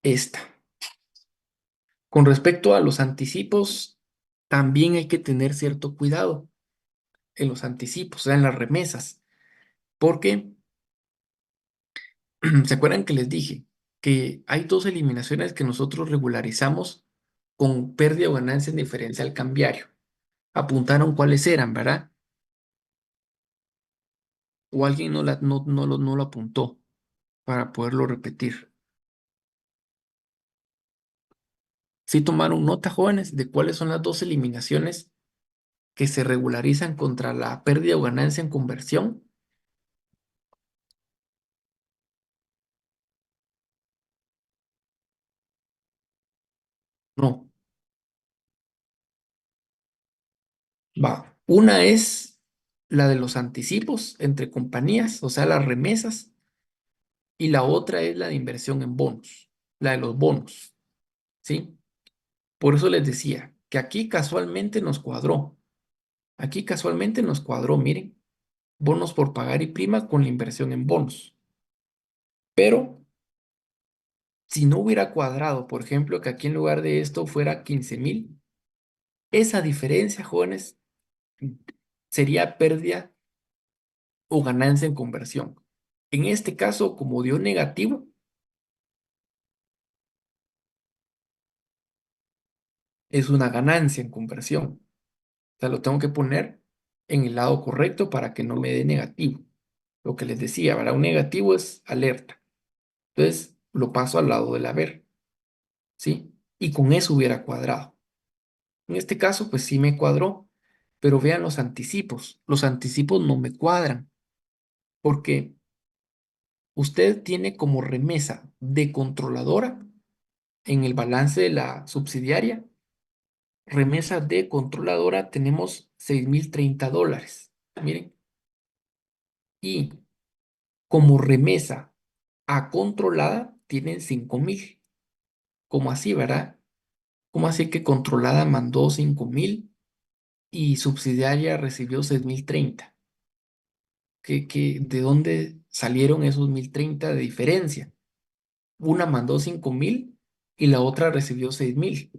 esta. Con respecto a los anticipos, también hay que tener cierto cuidado en los anticipos, o sea, en las remesas, porque ¿se acuerdan que les dije que hay dos eliminaciones que nosotros regularizamos con pérdida o ganancia en diferencial cambiario. Apuntaron cuáles eran, ¿verdad? O alguien no lo apuntó para poderlo repetir. ¿Sí tomaron nota, jóvenes, de cuáles son las dos eliminaciones que se regularizan contra la pérdida o ganancia en conversión? No, va. Una es la de los anticipos entre compañías, o sea, las remesas, y la otra es la de inversión en bonos, la de los bonos, ¿sí? Por eso les decía que aquí casualmente nos cuadró. Aquí casualmente nos cuadró, miren, bonos por pagar y prima con la inversión en bonos. Pero si no hubiera cuadrado, por ejemplo, que aquí en lugar de esto fuera 15,000, esa diferencia, jóvenes, sería pérdida o ganancia en conversión. En este caso, como dio negativo, es una ganancia en conversión. O sea, lo tengo que poner en el lado correcto para que no me dé negativo. Lo que les decía, ¿verdad? Un negativo es alerta. Entonces, lo paso al lado del haber, ¿sí? Y con eso hubiera cuadrado. En este caso, pues sí me cuadró, pero vean los anticipos. Los anticipos no me cuadran porque usted tiene como remesa de controladora en el balance de la subsidiaria, remesa de controladora tenemos $6,030. Miren, y como remesa a controlada tienen 5,000. ¿Cómo así, verdad? ¿Cómo así que controlada mandó 5,000 y subsidiaria recibió 6,030? ¿De dónde salieron esos 1,030 de diferencia? Una mandó 5,000 y la otra recibió 6,000.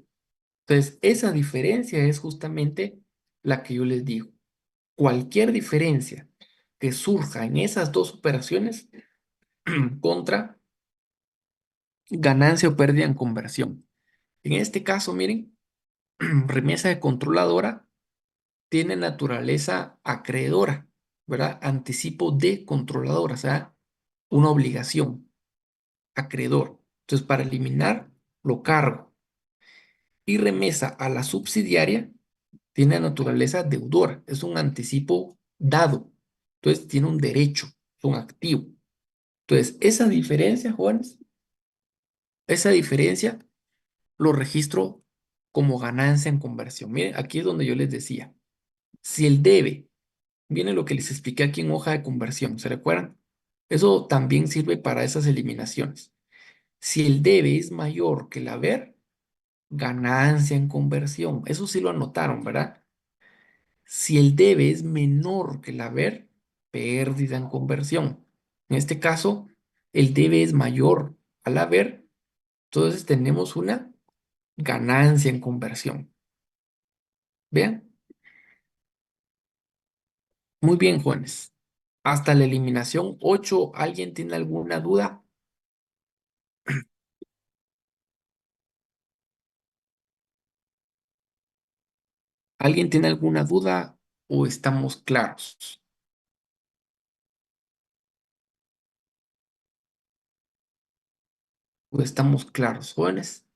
Entonces, esa diferencia es justamente la que yo les digo. Cualquier diferencia que surja en esas dos operaciones contra ganancia o pérdida en conversión. En este caso, miren, remesa de controladora tiene naturaleza acreedora, ¿verdad? Anticipo de controladora, o sea, una obligación, acreedor. Entonces, para eliminar, lo cargo. Y remesa a la subsidiaria tiene naturaleza deudora, es un anticipo dado. Entonces, tiene un derecho, es un activo. Entonces, esa diferencia, jóvenes, esa diferencia lo registro como ganancia en conversión. Miren, aquí es donde yo les decía, si el debe, viene lo que les expliqué aquí en hoja de conversión, ¿se recuerdan? Eso también sirve para esas eliminaciones. Si el debe es mayor que el haber, ganancia en conversión. Eso sí lo anotaron, ¿verdad? Si el debe es menor que el haber, pérdida en conversión. En este caso, el debe es mayor al haber, entonces tenemos una ganancia en conversión. Vean, muy bien, Juanes. Hasta la eliminación 8, ¿alguien tiene alguna duda? ¿Alguien tiene alguna duda o estamos claros? ¿O estamos claros, jóvenes?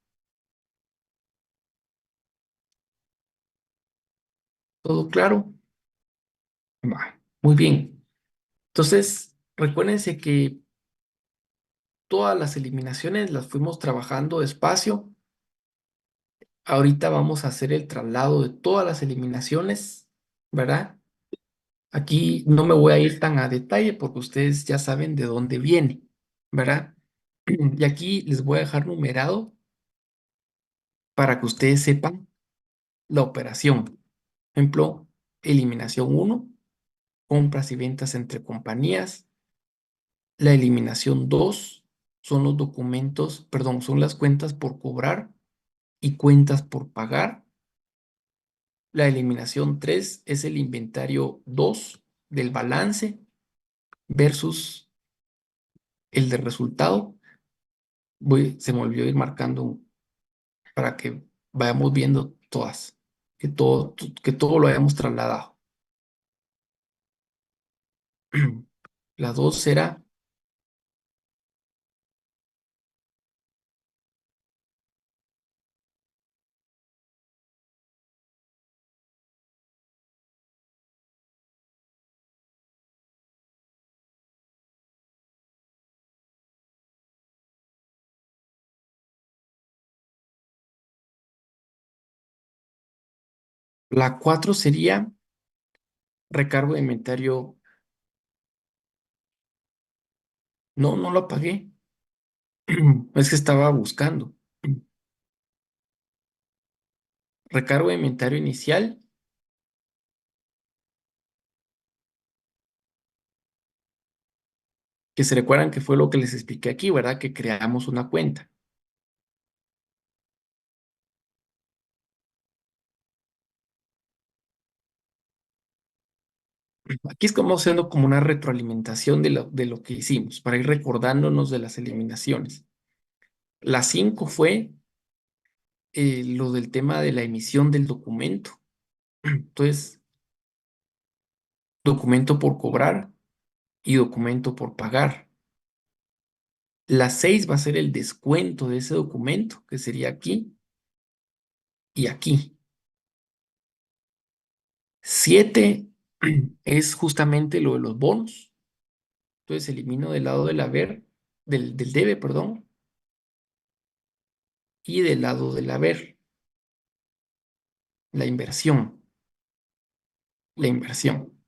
¿Todo claro? Va, muy bien. Entonces, recuérdense que todas las eliminaciones las fuimos trabajando despacio. Ahorita vamos a hacer el traslado de todas las eliminaciones, ¿verdad? Aquí no me voy a ir tan a detalle porque ustedes ya saben de dónde viene, ¿verdad? Y aquí les voy a dejar numerado para que ustedes sepan la operación. Ejemplo, eliminación uno, compras y ventas entre compañías. La eliminación 2 son los documentos, perdón, son las cuentas por cobrar y cuentas por pagar. La eliminación 3 es el inventario 2 del balance versus el de resultado. Se me olvidó ir marcando para que vayamos viendo todas, que todo lo hayamos trasladado. La 2 era la 4 sería recargo de inventario. No, no lo apagué. Es que estaba buscando. Recargo de inventario inicial, que se recuerdan que fue lo que les expliqué aquí, ¿verdad? Que creamos una cuenta. Aquí es como haciendo como una retroalimentación de lo que hicimos, para ir recordándonos de las eliminaciones. La 5 fue lo del tema de la emisión del documento. Entonces, documento por cobrar y documento por pagar. La 6 va a ser el descuento de ese documento, que sería aquí y aquí. 7 es justamente lo de los bonos. Entonces elimino del lado del haber, del debe, perdón, y del lado del haber, la inversión, la inversión.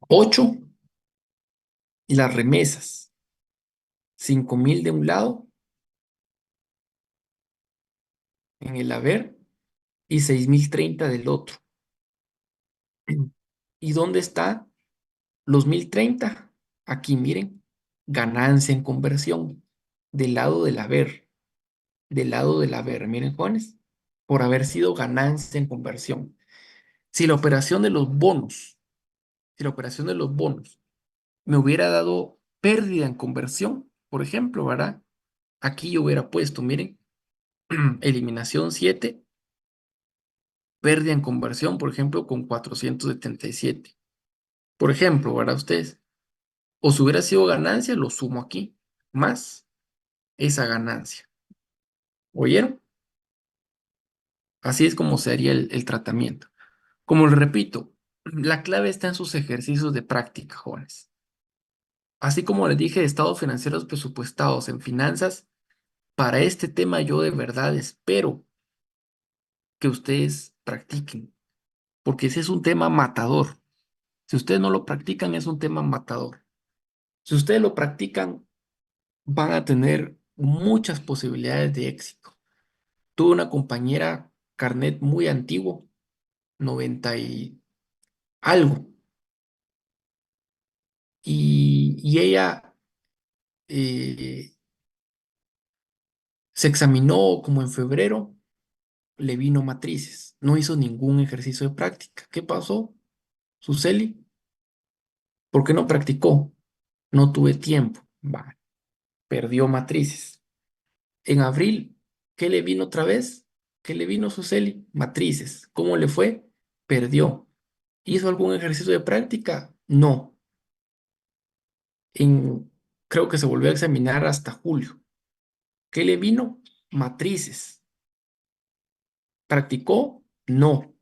8, las remesas. 5,000 de un lado en el haber y 6,030 del otro. ¿Y dónde está los 1,030? Aquí, miren, ganancia en conversión del lado del haber, del lado del haber. Miren, jóvenes, por haber sido ganancia en conversión. Si la operación de los bonos, si la operación de los bonos me hubiera dado pérdida en conversión, por ejemplo, ¿verdad? Aquí yo hubiera puesto, miren, eliminación 7, pérdida en conversión, por ejemplo, con 477. Por ejemplo, ¿verdad? Ustedes. O si hubiera sido ganancia, lo sumo aquí, más esa ganancia. ¿Oyeron? Así es como se haría el tratamiento. Como les repito, la clave está en sus ejercicios de práctica, jóvenes. Así como les dije de estados financieros presupuestados en finanzas, para este tema yo de verdad espero que ustedes practiquen, porque ese es un tema matador. Si ustedes no lo practican, es un tema matador. Si ustedes lo practican, van a tener muchas posibilidades de éxito. Tuve una compañera carnet muy antiguo, 90 y algo, y ella eh, se examinó como en febrero, le vino matrices, no hizo ningún ejercicio de práctica. ¿Qué pasó, Suseli? ¿Por qué no practicó? No tuve tiempo. Va, perdió matrices. En abril, ¿qué le vino otra vez? ¿Qué le vino, Suseli? Matrices. ¿Cómo le fue? Perdió. ¿Hizo algún ejercicio de práctica? No. En, creo que se volvió a examinar hasta julio. ¿Qué le vino? Matrices. ¿Practicó? No.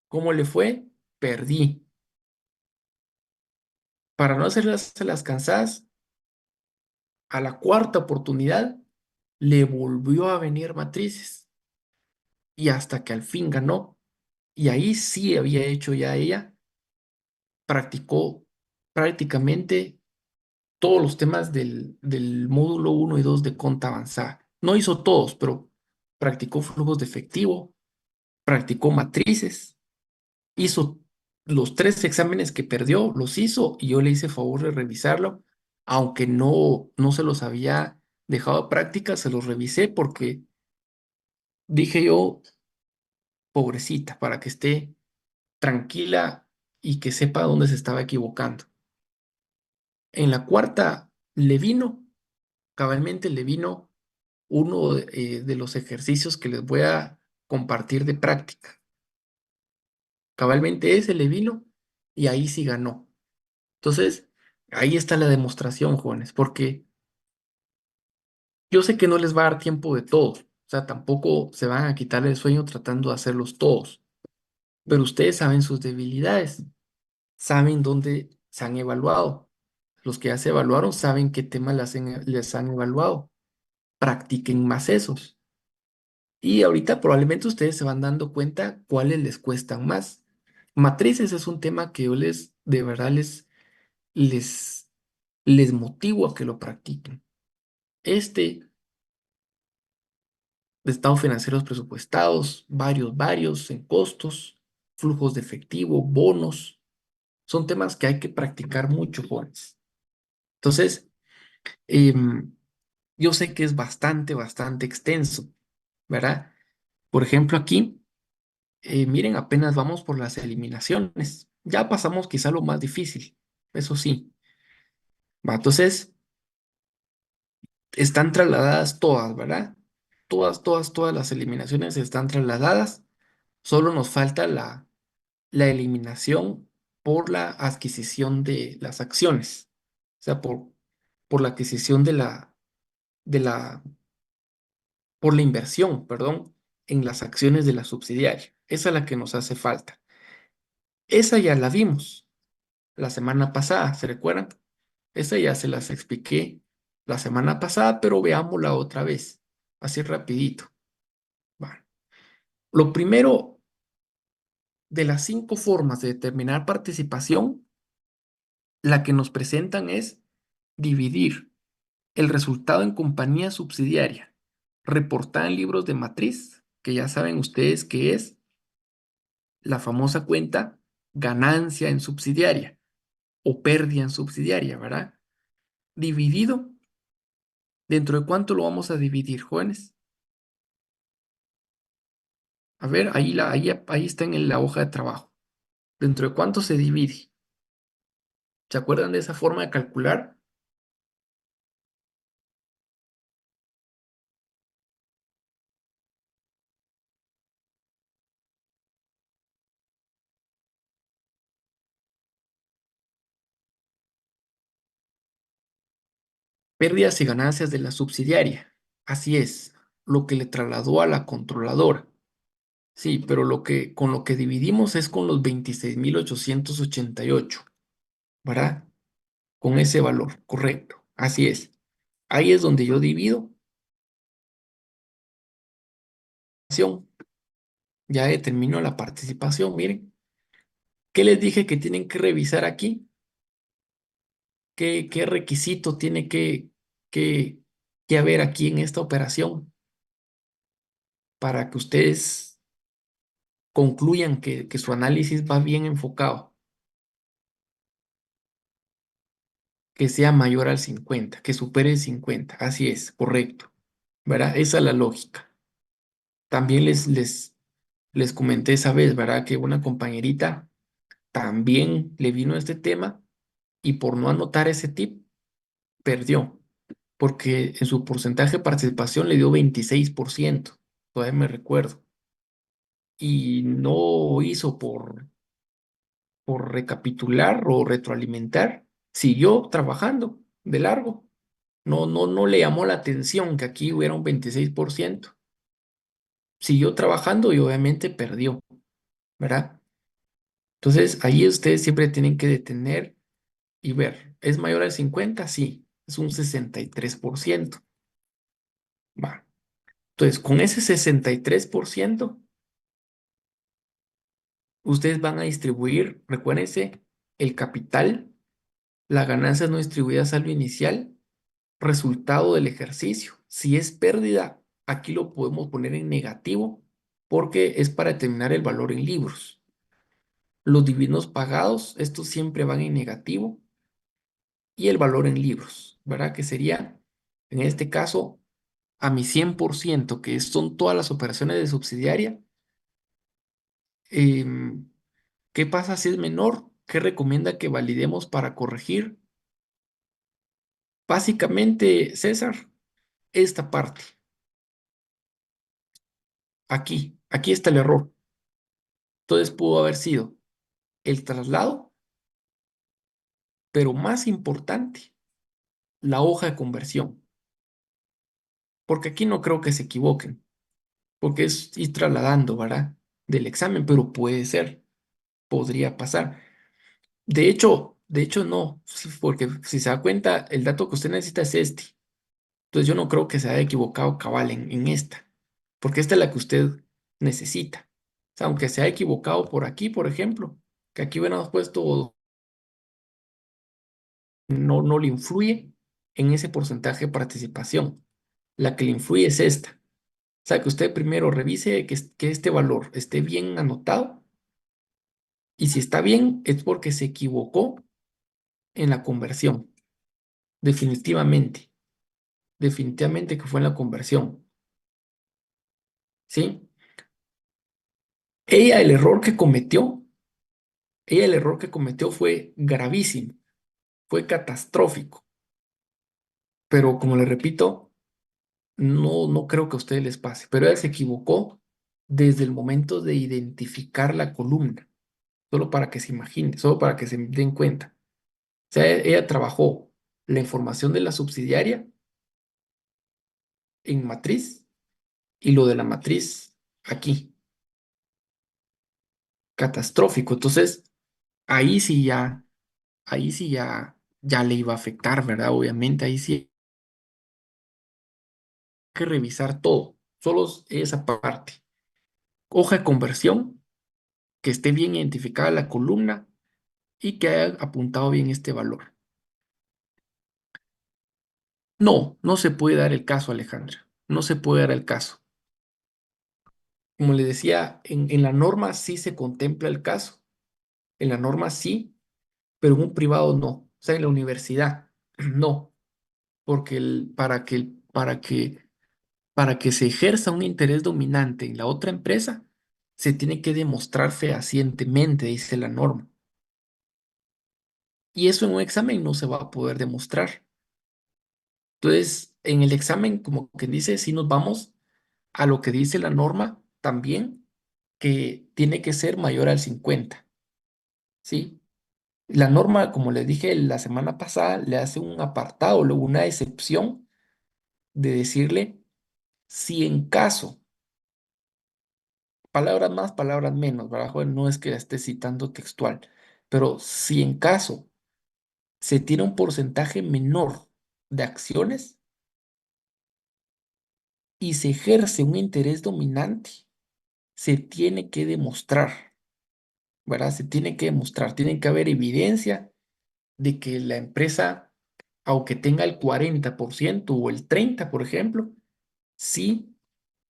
¿Cómo le fue? Perdí. Para no hacerlas las cansadas, a la cuarta oportunidad le volvió a venir matrices y hasta que al fin ganó. Y ahí sí había hecho ya ella, practicó prácticamente todos los temas del módulo 1 y 2 de conta avanzada. No hizo todos, pero practicó flujos de efectivo, practicó matrices, hizo los 3 exámenes que perdió, los hizo y yo le hice favor de revisarlo, aunque no se los había dejado de práctica, se los revisé porque dije yo, pobrecita, para que esté tranquila y que sepa dónde se estaba equivocando. En la cuarta le vino, cabalmente le vino uno de los ejercicios que les voy a compartir de práctica. Cabalmente ese le vino y ahí sí ganó. Entonces, ahí está la demostración, jóvenes, porque yo sé que no les va a dar tiempo de todos, o sea, tampoco se van a quitar el sueño tratando de hacerlos todos, pero ustedes saben sus debilidades, saben dónde se han evaluado. Los que ya se evaluaron saben qué temas les han evaluado. Practiquen más esos. Y ahorita probablemente ustedes se van dando cuenta cuáles les cuestan más. Matrices es un tema que yo de verdad les, les motivo a que lo practiquen. Este de estados financieros presupuestados, varios en costos, flujos de efectivo, bonos, son temas que hay que practicar mucho, jóvenes. Entonces, em, yo sé que es bastante extenso, ¿verdad? Por ejemplo, aquí, miren, apenas vamos por las eliminaciones. Ya pasamos quizá lo más difícil, eso sí. Va, entonces, están trasladadas todas, ¿verdad? Todas las eliminaciones están trasladadas. Solo nos falta la eliminación por la adquisición de las acciones, o sea, por la adquisición de la, por la inversión, perdón, en las acciones de la subsidiaria. Esa es la que nos hace falta. Esa ya la vimos la semana pasada, ¿se recuerdan? Esa ya se las expliqué la semana pasada, pero veámosla otra vez, así rapidito. Bueno, lo primero de las 5 formas de determinar participación, la que nos presentan es dividir el resultado en compañía subsidiaria, reportada en libros de matriz, que ya saben ustedes que es la famosa cuenta ganancia en subsidiaria o pérdida en subsidiaria, ¿verdad? Dividido, ¿dentro de cuánto lo vamos a dividir, jóvenes? A ver, ahí está en la hoja de trabajo. ¿Dentro de cuánto se divide? ¿Se acuerdan de esa forma de calcular? Pérdidas y ganancias de la subsidiaria. Así es, lo que le trasladó a la controladora. Sí, pero con lo que dividimos es con los 26.888, ¿verdad? Con ese valor, correcto. Así es. Ahí es donde yo divido. Ya determino la participación. Miren, ¿qué les dije que tienen que revisar aquí? ¿Qué requisito tiene que, que haber aquí en esta operación para que ustedes concluyan que su análisis va bien enfocado? Que sea mayor al 50, que supere el 50. Así es, correcto. ¿Verdad? Esa es la lógica. También les comenté esa vez, ¿verdad? Que una compañerita también le vino este tema y por no anotar ese tip, perdió, porque en su porcentaje de participación le dio 26%, todavía me recuerdo, y no hizo por recapitular o retroalimentar, siguió trabajando de largo. No le llamó la atención que aquí hubiera un 26%. Siguió trabajando y obviamente perdió, ¿verdad? Entonces, ahí ustedes siempre tienen que detener y ver, ¿es mayor al 50? Sí, es un 63%. Va. Entonces, con ese 63%, ustedes van a distribuir, recuérdense, el capital, las ganancias no distribuidas, saldo inicial, resultado del ejercicio. Si es pérdida, aquí lo podemos poner en negativo porque es para determinar el valor en libros. Los dividendos pagados, estos siempre van en negativo y el valor en libros, ¿verdad? Que sería, en este caso, a mi 100%, que son todas las operaciones de subsidiaria. em, ¿Qué pasa si es menor? ¿Qué recomienda que validemos para corregir? Básicamente, César, esta parte, aquí está el error. Entonces pudo haber sido el traslado, pero más importante, la hoja de conversión, porque aquí no creo que se equivoquen, porque es ir trasladando, ¿verdad? Del examen, pero puede ser, podría pasar. De hecho no, sí, porque si se da cuenta, el dato que usted necesita es este. Entonces yo no creo que se haya equivocado cabal en esta, porque esta es la que usted necesita. O sea, aunque se haya equivocado por aquí, por ejemplo, que aquí hubiéramos puesto no le influye en ese porcentaje de participación. La que le influye es esta. O sea, que usted primero revise que este valor esté bien anotado y si está bien es porque se equivocó en la conversión. Definitivamente, definitivamente que fue en la conversión. ¿Sí? Ella el error que cometió, ella el error que cometió fue gravísimo, fue catastrófico. Pero como le repito, no creo que a ustedes les pase. Pero ella se equivocó desde el momento de identificar la columna, solo para que se imagine, solo para que se den cuenta. O sea, ella trabajó la información de la subsidiaria en matriz y lo de la matriz aquí, catastrófico. Entonces, ahí sí ya, ya le iba a afectar, ¿verdad? Obviamente, ahí sí hay que revisar todo, solo esa parte. Hoja de conversión, que esté bien identificada la columna y que haya apuntado bien este valor. No se puede dar el caso, Alejandra. No se puede dar el caso. Como le decía, en la norma sí se contempla el caso. En la norma sí, pero en un privado no. O sea, en la universidad no, porque para que se ejerza un interés dominante en la otra empresa, se tiene que demostrar fehacientemente, dice la norma. Y eso en un examen no se va a poder demostrar. Entonces, en el examen, como que dice, sí nos vamos a lo que dice la norma también, que tiene que ser mayor al 50, ¿sí? La norma, como les dije la semana pasada, le hace un apartado, luego una excepción de decirle si en caso, palabras más, palabras menos, ¿verdad, joven? No es que la esté citando textual, pero si en caso se tiene un porcentaje menor de acciones y se ejerce un interés dominante, se tiene que demostrar, ¿verdad? Se tiene que demostrar, tiene que haber evidencia de que la empresa, aunque tenga el 40% o el 30%, por ejemplo, sí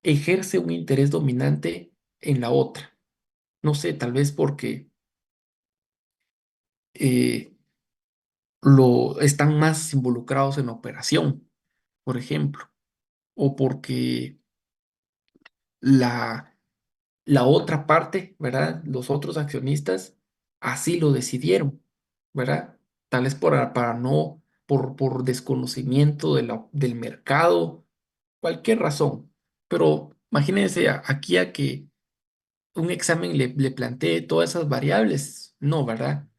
ejerce un interés dominante en la otra. No sé, tal vez porque eh, están más involucrados en la operación, por ejemplo, o porque la, la otra parte, ¿verdad? Los otros accionistas así lo decidieron, ¿verdad? Tal vez para no, por desconocimiento del mercado, cualquier razón. Pero imagínense aquí a que un examen le plantee todas esas variables. No, ¿verdad?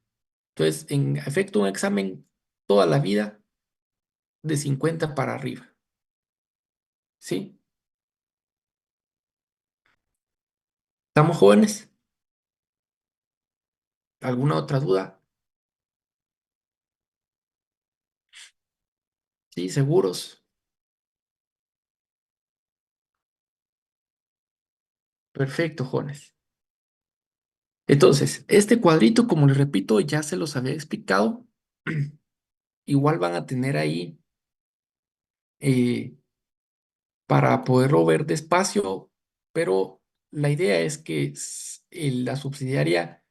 Entonces, en efecto, un examen toda la vida de 50 para arriba, ¿sí? ¿Estamos jóvenes? ¿Alguna otra duda? ¿Sí? ¿Seguros? Perfecto, jóvenes. Entonces, este cuadrito, como les repito, ya se los había explicado. Igual van a tener ahí eh, para poderlo ver despacio, pero la idea es que la subsidiaria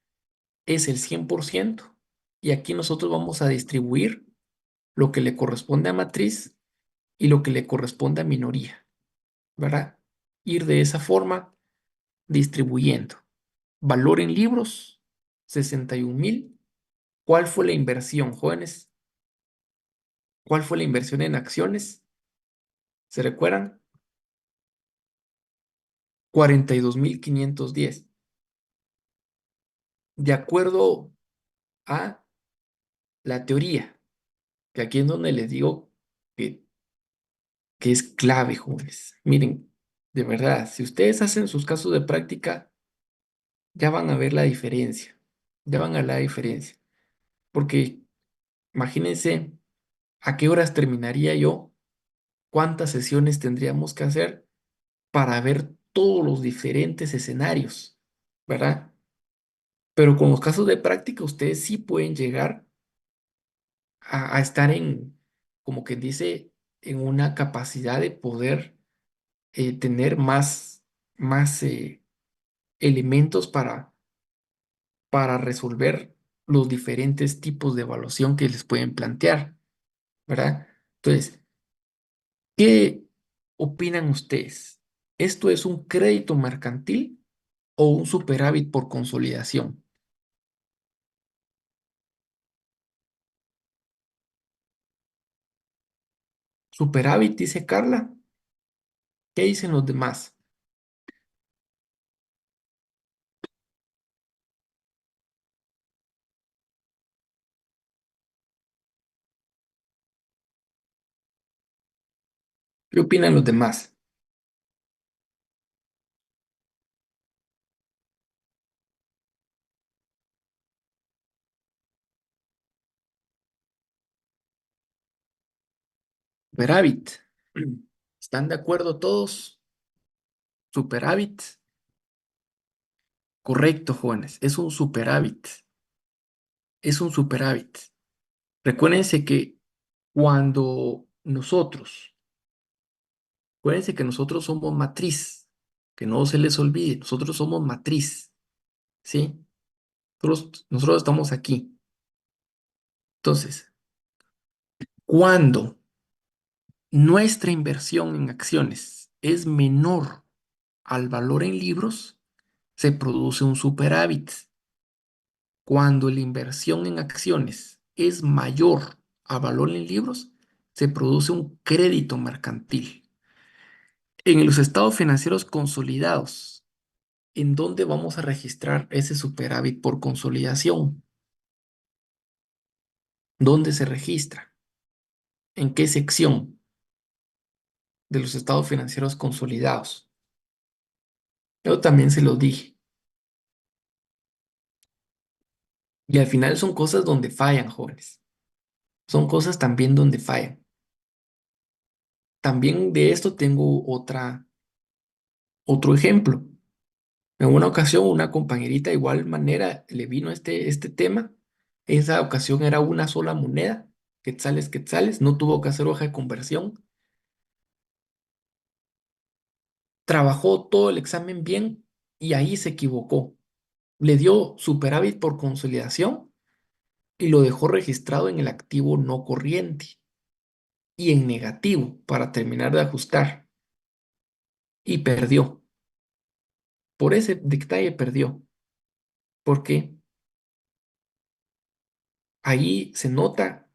es el 100% y aquí nosotros vamos a distribuir lo que le corresponde a matriz y lo que le corresponde a minoría, ¿verdad? Ir de esa forma distribuyendo. Valor en libros, 61,000. ¿Cuál fue la inversión, jóvenes? ¿Cuál fue la inversión en acciones? ¿Se recuerdan? 42.510. De acuerdo a la teoría, que aquí es donde les digo que, que es clave, jóvenes. Miren, de verdad, si ustedes hacen sus casos de práctica, ya van a ver la diferencia. Ya van a ver la diferencia. Porque imagínense a qué horas terminaría yo, cuántas sesiones tendríamos que hacer para ver todos los diferentes escenarios, ¿verdad? Pero con los casos de práctica, ustedes sí pueden llegar a estar en, como quien dice, en una capacidad de poder tener más elementos para resolver los diferentes tipos de evaluación que les pueden plantear, ¿verdad? Entonces, ¿qué opinan ustedes? ¿Esto es un crédito mercantil o un superávit por consolidación? Superávit, dice Carla. ¿Qué dicen los demás? ¿Qué opinan los demás? Superávit. ¿Están de acuerdo todos? Superávit. Correcto, jóvenes. Es un superávit. Es un superávit. Recuérdense que cuando nosotros, acuérdense que nosotros somos matriz, que no se les olvide, nosotros somos matriz, ¿sí? Nosotros estamos aquí. Entonces, cuando nuestra inversión en acciones es menor al valor en libros, se produce un superávit. Cuando la inversión en acciones es mayor a valor en libros, se produce un crédito mercantil. En los estados financieros consolidados, ¿en dónde vamos a registrar ese superávit por consolidación? ¿Dónde se registra? ¿En qué sección de los estados financieros consolidados? Yo también se los dije. Y al final son cosas donde fallan, jóvenes. Son cosas también donde fallan. También de esto tengo otro ejemplo. En una ocasión, una compañerita de igual manera le vino este tema. Esa ocasión era una sola moneda, quetzales, quetzales, no tuvo que hacer hoja de conversión. Trabajó todo el examen bien y ahí se equivocó. Le dio superávit por consolidación y lo dejó registrado en el activo no corriente y en negativo para terminar de ajustar. Y perdió. Por ese detalle perdió. Porque ahí se nota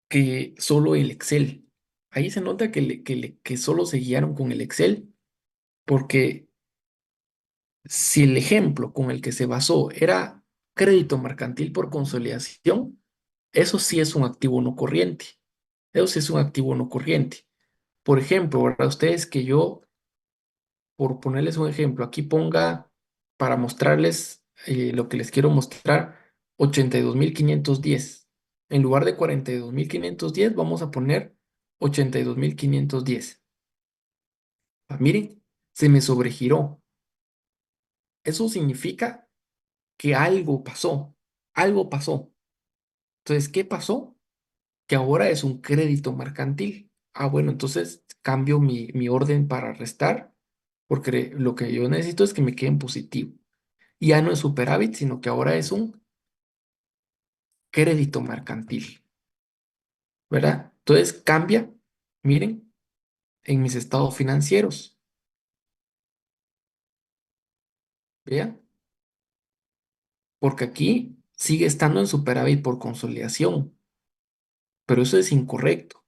que solo el Excel, ahí se nota que solo se guiaron con el Excel, porque si el ejemplo con el que se basó era crédito mercantil por consolidación, eso sí es un activo no corriente. Eso sí es un activo no corriente. Por ejemplo, para ustedes que yo, por ponerles un ejemplo, aquí ponga para mostrarles lo que les quiero mostrar, 82.510. En lugar de 42.510 vamos a poner 82.510. Ah, miren, se me sobregiró. Eso significa que algo pasó. Algo pasó. Entonces, ¿qué pasó? Que ahora es un crédito mercantil. Ah, bueno, entonces cambio mi orden para restar, porque lo que yo necesito es que me quede en positivo. Y ya no es superávit, sino que ahora es un crédito mercantil, ¿verdad? Entonces cambia, miren, en mis estados financieros, ¿vean? Porque aquí sigue estando en superávit por consolidación. pero eso es incorrecto.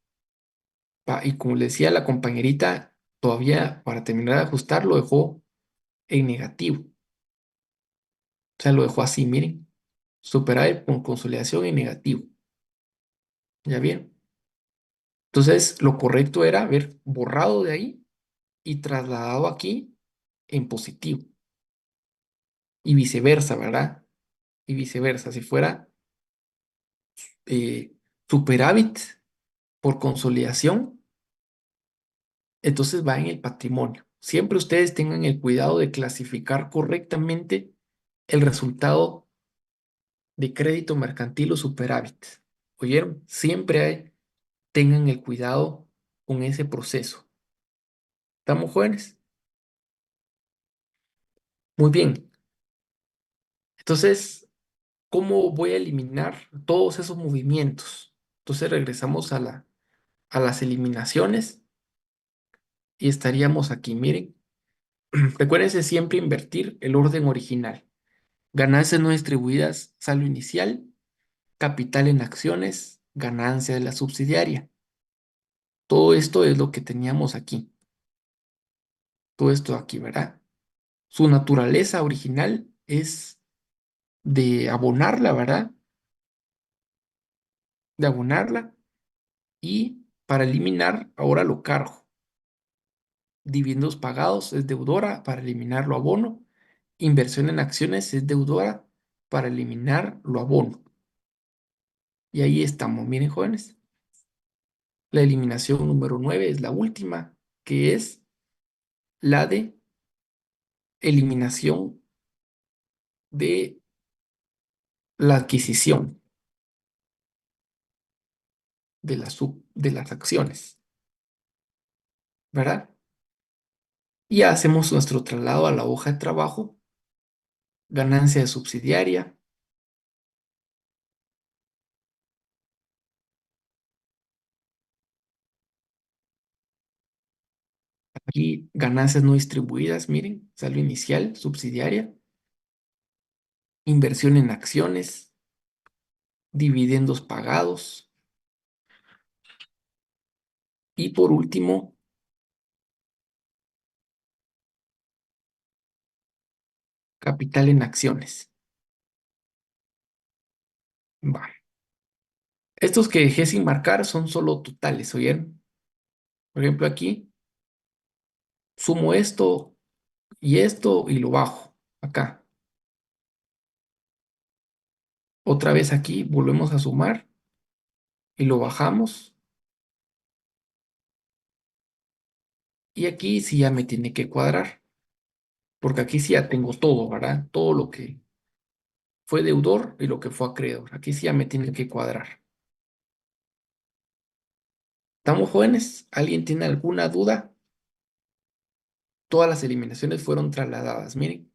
Y como le decía la compañerita, todavía para terminar de ajustar lo dejó en negativo. O sea, lo dejó así, miren, superávit con consolidación en negativo. ¿Ya bien? Entonces, lo correcto era haber borrado de ahí y trasladado aquí en positivo. Y viceversa, ¿verdad? Y viceversa. Si fuera eh, superávit por consolidación, entonces va en el patrimonio. Siempre ustedes tengan el cuidado de clasificar correctamente el resultado de crédito mercantil o superávit. ¿Oyeron? Tengan el cuidado con ese proceso. ¿Estamos jóvenes? Muy bien. Entonces, ¿cómo voy a eliminar todos esos movimientos? Entonces regresamos a las eliminaciones y estaríamos aquí. Miren, recuérdense siempre invertir el orden original. Ganancias no distribuidas, saldo inicial, capital en acciones, ganancia de la subsidiaria. Todo esto es lo que teníamos aquí. Todo esto aquí, ¿verdad? Su naturaleza original es de abonarla, ¿verdad? De abonarla y para eliminar ahora lo cargo. Dividendos pagados es deudora para eliminar lo abono. Inversión en acciones es deudora para eliminar lo abono. Y ahí estamos, miren jóvenes. La eliminación número 9 es la última, que es la de eliminación de la adquisición de las acciones, ¿verdad? Y ya hacemos nuestro traslado a la hoja de trabajo, ganancia de subsidiaria. Aquí ganancias no distribuidas, miren, saldo inicial, subsidiaria, inversión en acciones, dividendos pagados y por último, capital en acciones. Va. Estos que dejé sin marcar son solo totales, ¿oyeron? Por ejemplo, aquí sumo esto y lo bajo acá. Otra vez aquí volvemos a sumar y lo bajamos. Y aquí sí ya me tiene que cuadrar, porque aquí sí ya tengo todo, ¿verdad? Todo lo que fue deudor y lo que fue acreedor. Aquí sí ya me tiene que cuadrar. ¿Estamos jóvenes? ¿Alguien tiene alguna duda? Todas las eliminaciones fueron trasladadas. Miren,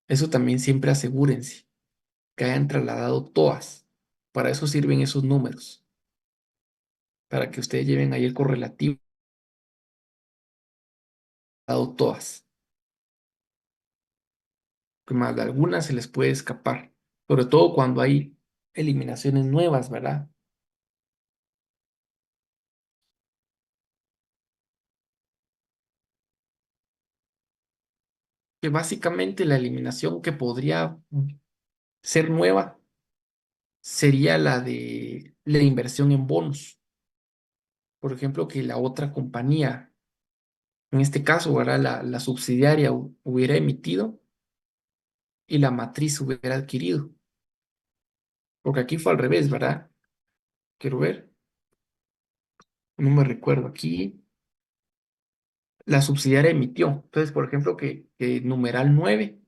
eso también siempre asegúrense que hayan trasladado todas. Para eso sirven esos números, para que ustedes lleven ahí el correlativo, dado todas, que más de algunas se les puede escapar, sobre todo cuando hay eliminaciones nuevas, ¿verdad? Que básicamente la eliminación que podría ser nueva sería la de la inversión en bonos. Por ejemplo, que la otra compañía, en este caso, ¿verdad? La subsidiaria hubiera emitido y la matriz hubiera adquirido. Porque aquí fue al revés, ¿verdad? Quiero ver, no me recuerdo. Aquí la subsidiaria emitió. Entonces, por ejemplo, que numeral 9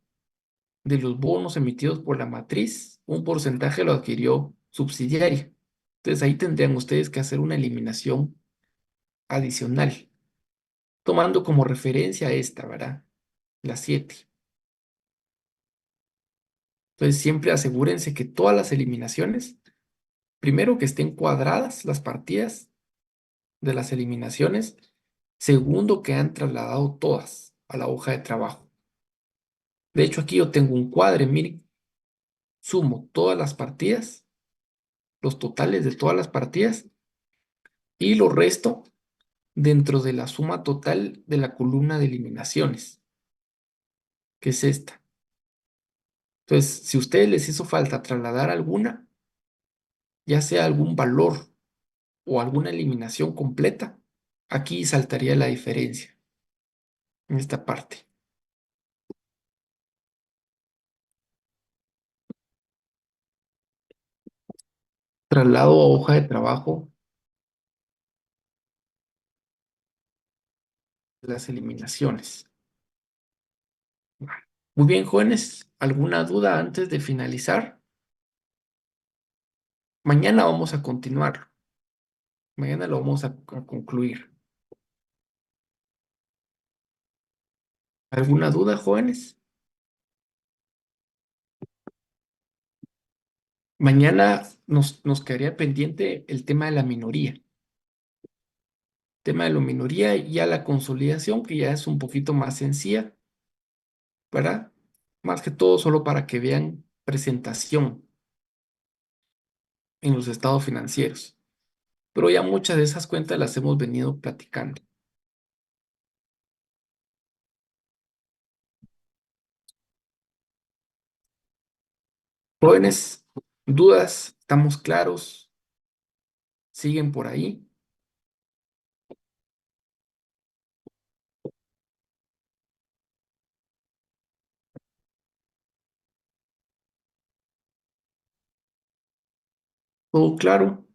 de los bonos emitidos por la matriz, un porcentaje lo adquirió subsidiaria. Entonces, ahí tendrían ustedes que hacer una eliminación adicional, tomando como referencia esta, ¿verdad? La 7. Entonces, siempre asegúrense que todas las eliminaciones, primero que estén cuadradas las partidas de las eliminaciones, segundo que han trasladado todas a la hoja de trabajo. De hecho, aquí yo tengo un cuadre, miren, sumo todas las partidas los totales de todas las partidas y lo resto dentro de la suma total de la columna de eliminaciones, que es esta. Entonces, si a ustedes les hizo falta trasladar alguna, ya sea algún valor o alguna eliminación completa, aquí saltaría la diferencia en esta parte. Traslado a hoja de trabajo, las eliminaciones. Muy bien, jóvenes, ¿alguna duda antes de finalizar? Mañana vamos a continuar. Mañana lo vamos a concluir. ¿Alguna duda, jóvenes? Mañana nos quedaría pendiente el tema de la minoría. Tema de la minoría y ya la consolidación, que ya es un poquito más sencilla, ¿verdad? Más que todo solo para que vean presentación en los estados financieros. Pero ya muchas de esas cuentas las hemos venido platicando. Jóvenes, dudas, ¿estamos claros? ¿Siguen por ahí? ¿Todo claro?